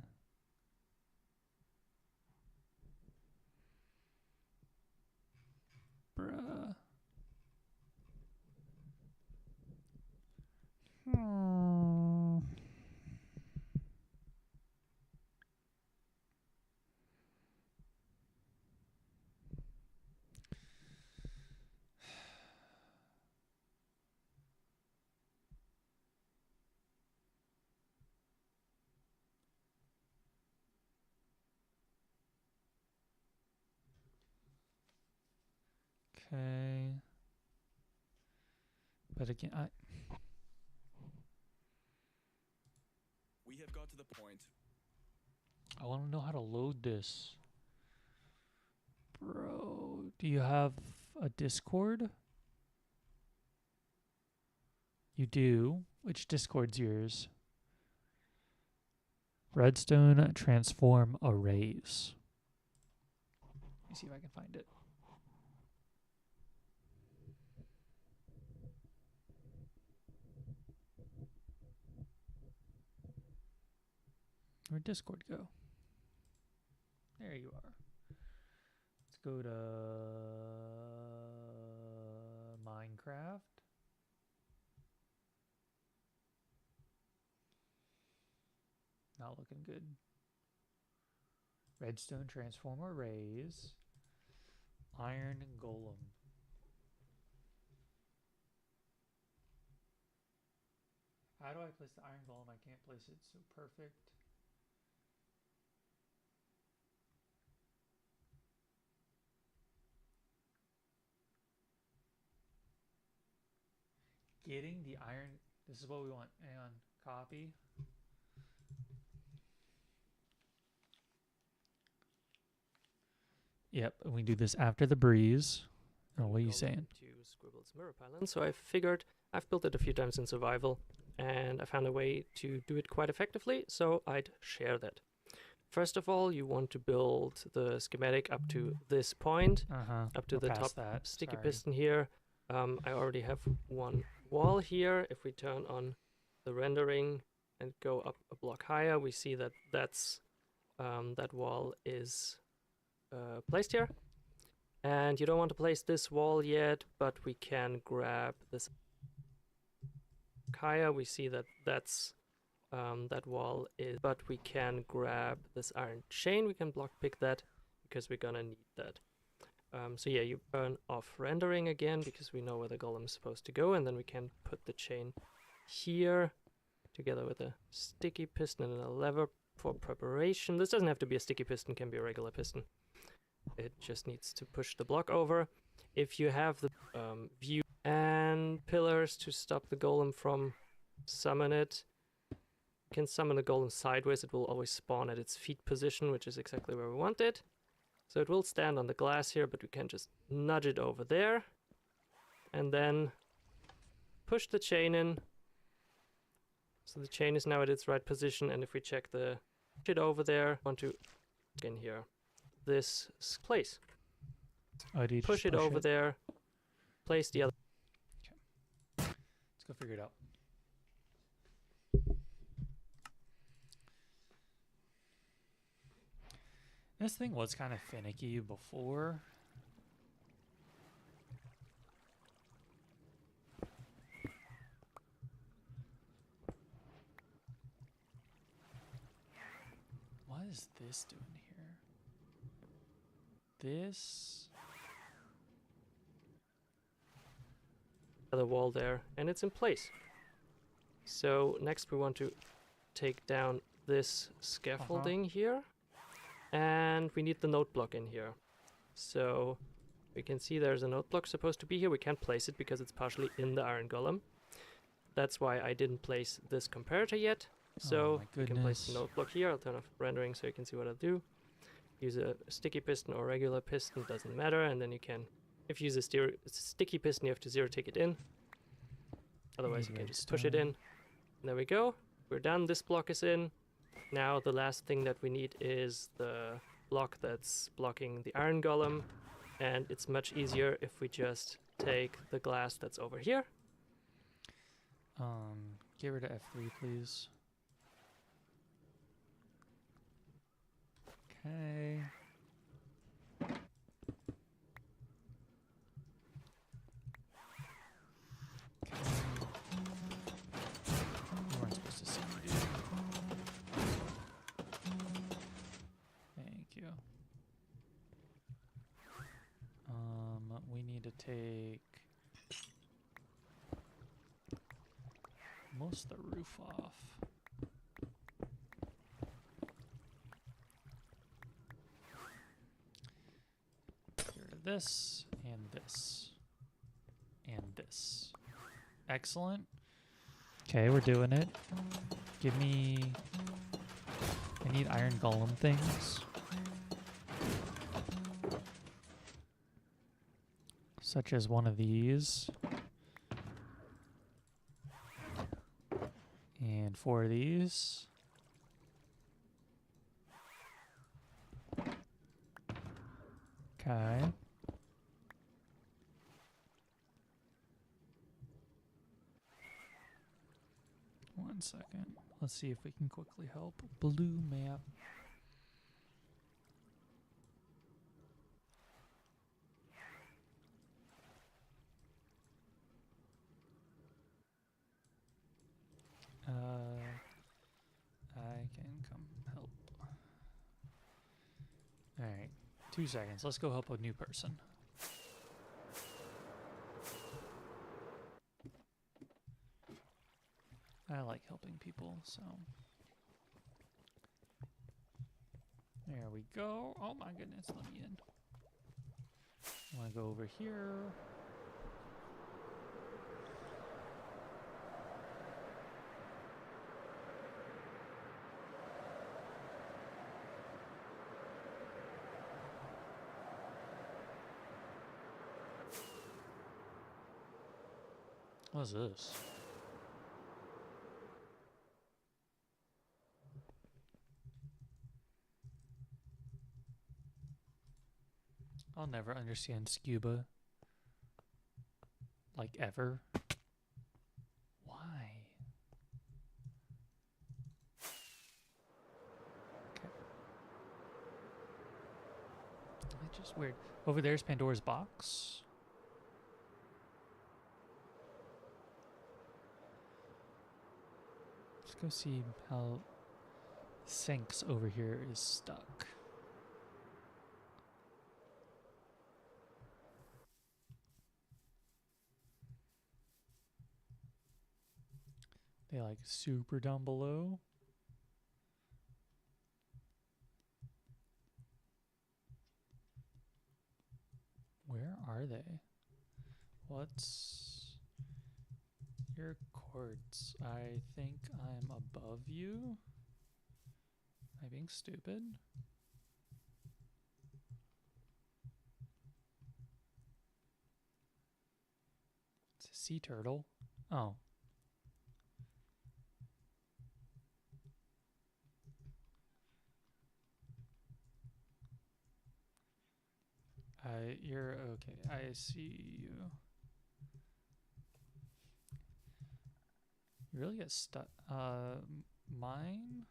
Bruh. Okay. But again,
we have got to the point.
I want to know how to load this. Bro, do you have a Discord? You do? Which Discord's yours? Redstone transform arrays. Let me see if I can find it. Where'd Discord go? There you are. Let's go to Minecraft. Not looking good. Redstone transformer arrays. Iron golem. How do I place the iron golem? I can't place it so perfect. Getting the iron. This is what we want. Hang on. Copy. Yep, and we do this after the breeze. Oh, what are you saying?
To Squibble's mirror pylon. So I figured I've built it a few times in survival, and I found a way to do it quite effectively, so I'd share that. First of all, you want to build the schematic up to this point, up to the top sticky piston here. I already have one wall here. If we turn on the rendering and go up a block higher, we see that that wall is placed here. And you don't want to place this wall yet, but we can grab this higher. We see that that wall is, but we can grab this iron chain. We can block pick that because we're gonna need that. So yeah, you turn off rendering again because we know where the golem is supposed to go, and then we can put the chain here together with a sticky piston and a lever for preparation. This doesn't have to be a sticky piston, can be a regular piston. It just needs to push the block over. If you have the view and pillars to stop the golem from summon it, you can summon the golem sideways. It will always spawn at its feet position, which is exactly where we want it. So it will stand on the glass here, but we can just nudge it over there and then push the chain in So the chain is now at its right position, and if we check the shit over there, want to in here, this place.
Oh, do you
Push
just
it over there, place the other.
Let's go figure it out. This thing was kind of finicky before. What is this doing here? This...
other wall there, and it's in place. So next we want to take down this scaffolding here, and we need the note block in here. So we can see there's a note block supposed to be here. We can't place it because it's partially in the iron golem. That's why I didn't place this comparator yet. So we can place the note block here. I'll turn off rendering so you can see what I'll do. Use a sticky piston or regular piston, doesn't matter, and then you can, if you use a sticky piston, you have to zero tick it in. Otherwise you can just push it in. And there we go. We're done. This block is in. Now the last thing that we need is the block that's blocking the iron golem. And it's much easier if we just take the glass that's over here.
Get rid of F3, please. Okay. You weren't supposed to see me, dude. Thank you. We need to take most of the roof off. Get rid of this, and this, and this. Excellent. Okay, we're doing it. Give me... I need iron golem things. Such as one of these. And 4 of these. Okay. One second. Let's see if we can quickly help. Blue map. I can come help. Alright, 2 seconds. Let's go help a new person. I like helping people, so. There we go. Oh my goodness, let me in. I want to go over here. What's this? I'll never understand scuba. Like, ever. Why? Okay. It's just weird. Over there's Pandora's box. Let's go see how sinks over here is stuck. They like super down below. Where are they? What's your chords? I think I'm above you. Am I being stupid? It's a sea turtle. Oh. You're okay. I see you. You really get stuck. Mine?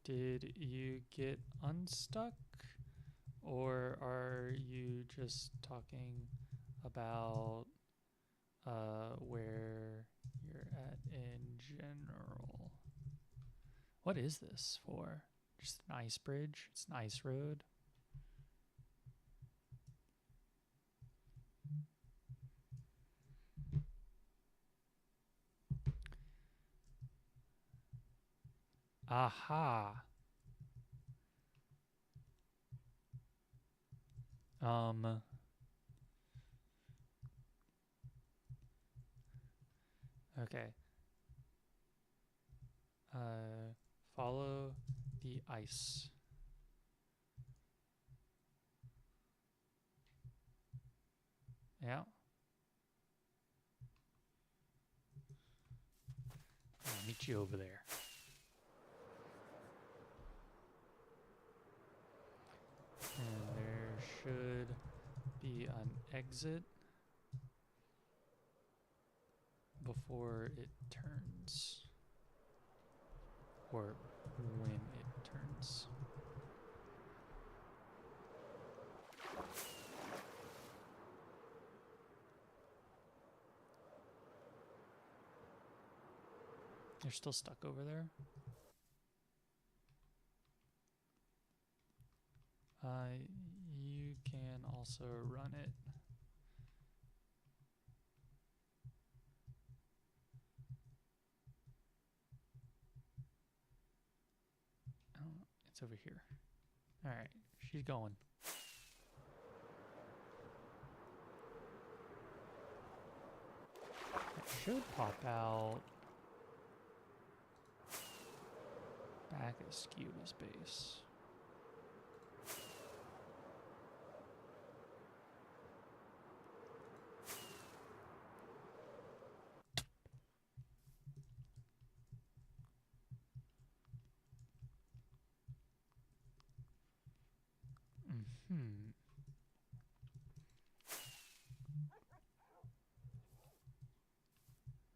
Did you get unstuck? Or are you just talking about where you're at in general? What is this for? Just an ice bridge? It's an ice road? Aha. Okay. Follow the ice. Yeah. I'll meet you over there. And there should be an exit before it turns. Or when it turns. You're still stuck over there? You can also run it. Oh, it's over here. Alright, she's going. It should pop out back at Scuba's base.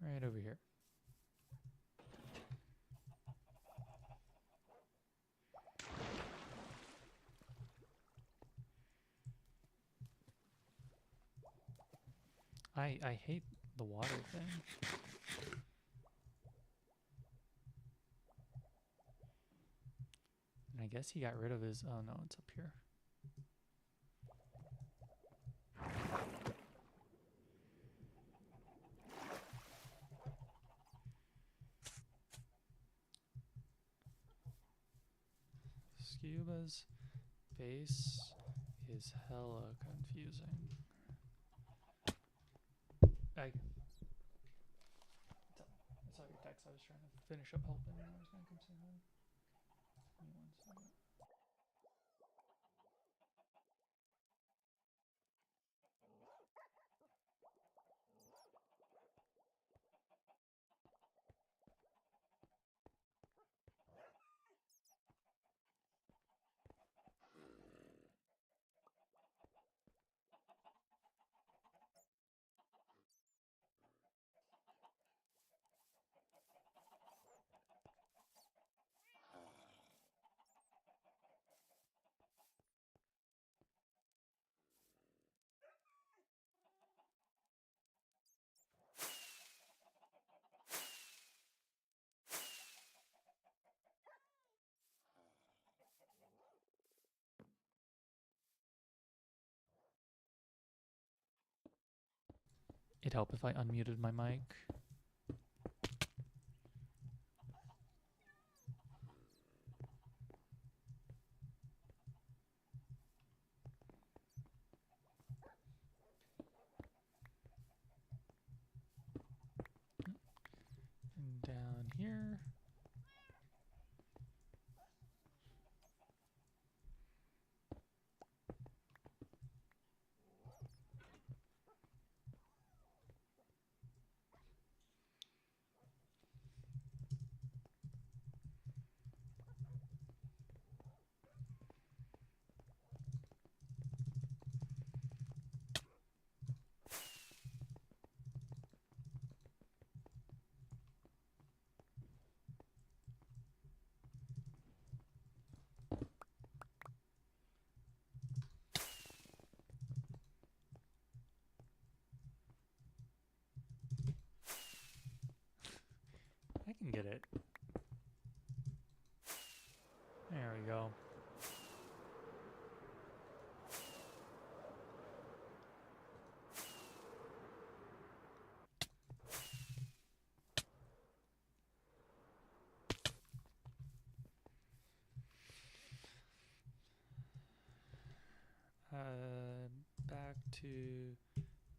Right over here. I hate the water thing. And I guess he got rid of his... Oh no, it's up here. Scuba's base is hella confusing. I saw your text. I was trying to finish up helping and I was gonna come say hi. Give me 1 second. It'd help if I unmuted my mic. And down here. get it. There we go. Back to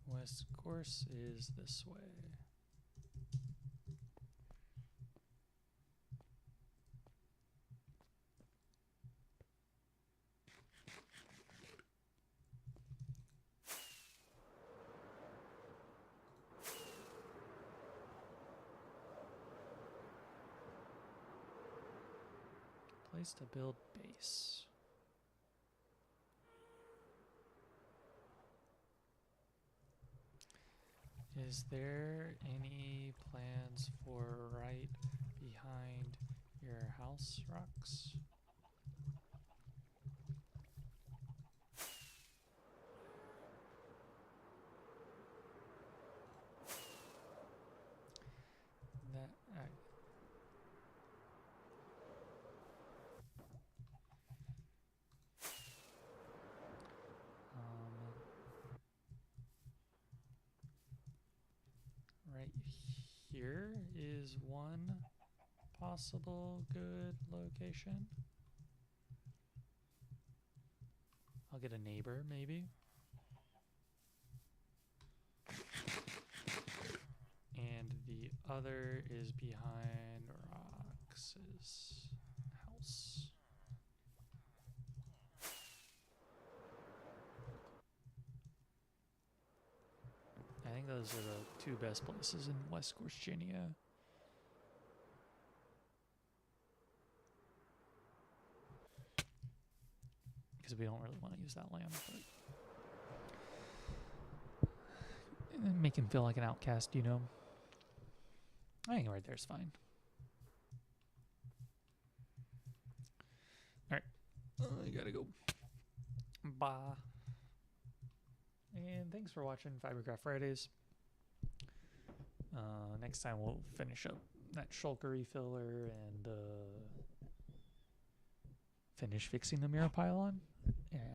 West Course is this way. Place to build base. Is there any plans for right behind your house, Rocks? That right here is one possible good location. I'll get a neighbor, maybe. And the other is behind Rox's house. I think those are the two best places in West Virginia. Because we don't really want to use that land, but make him feel like an outcast, you know. I think right there's fine. Alright. I gotta go. Bye. And thanks for watching Fibercraft Fridays. Next time we'll finish up that shulker refiller and finish fixing the mirror pylon.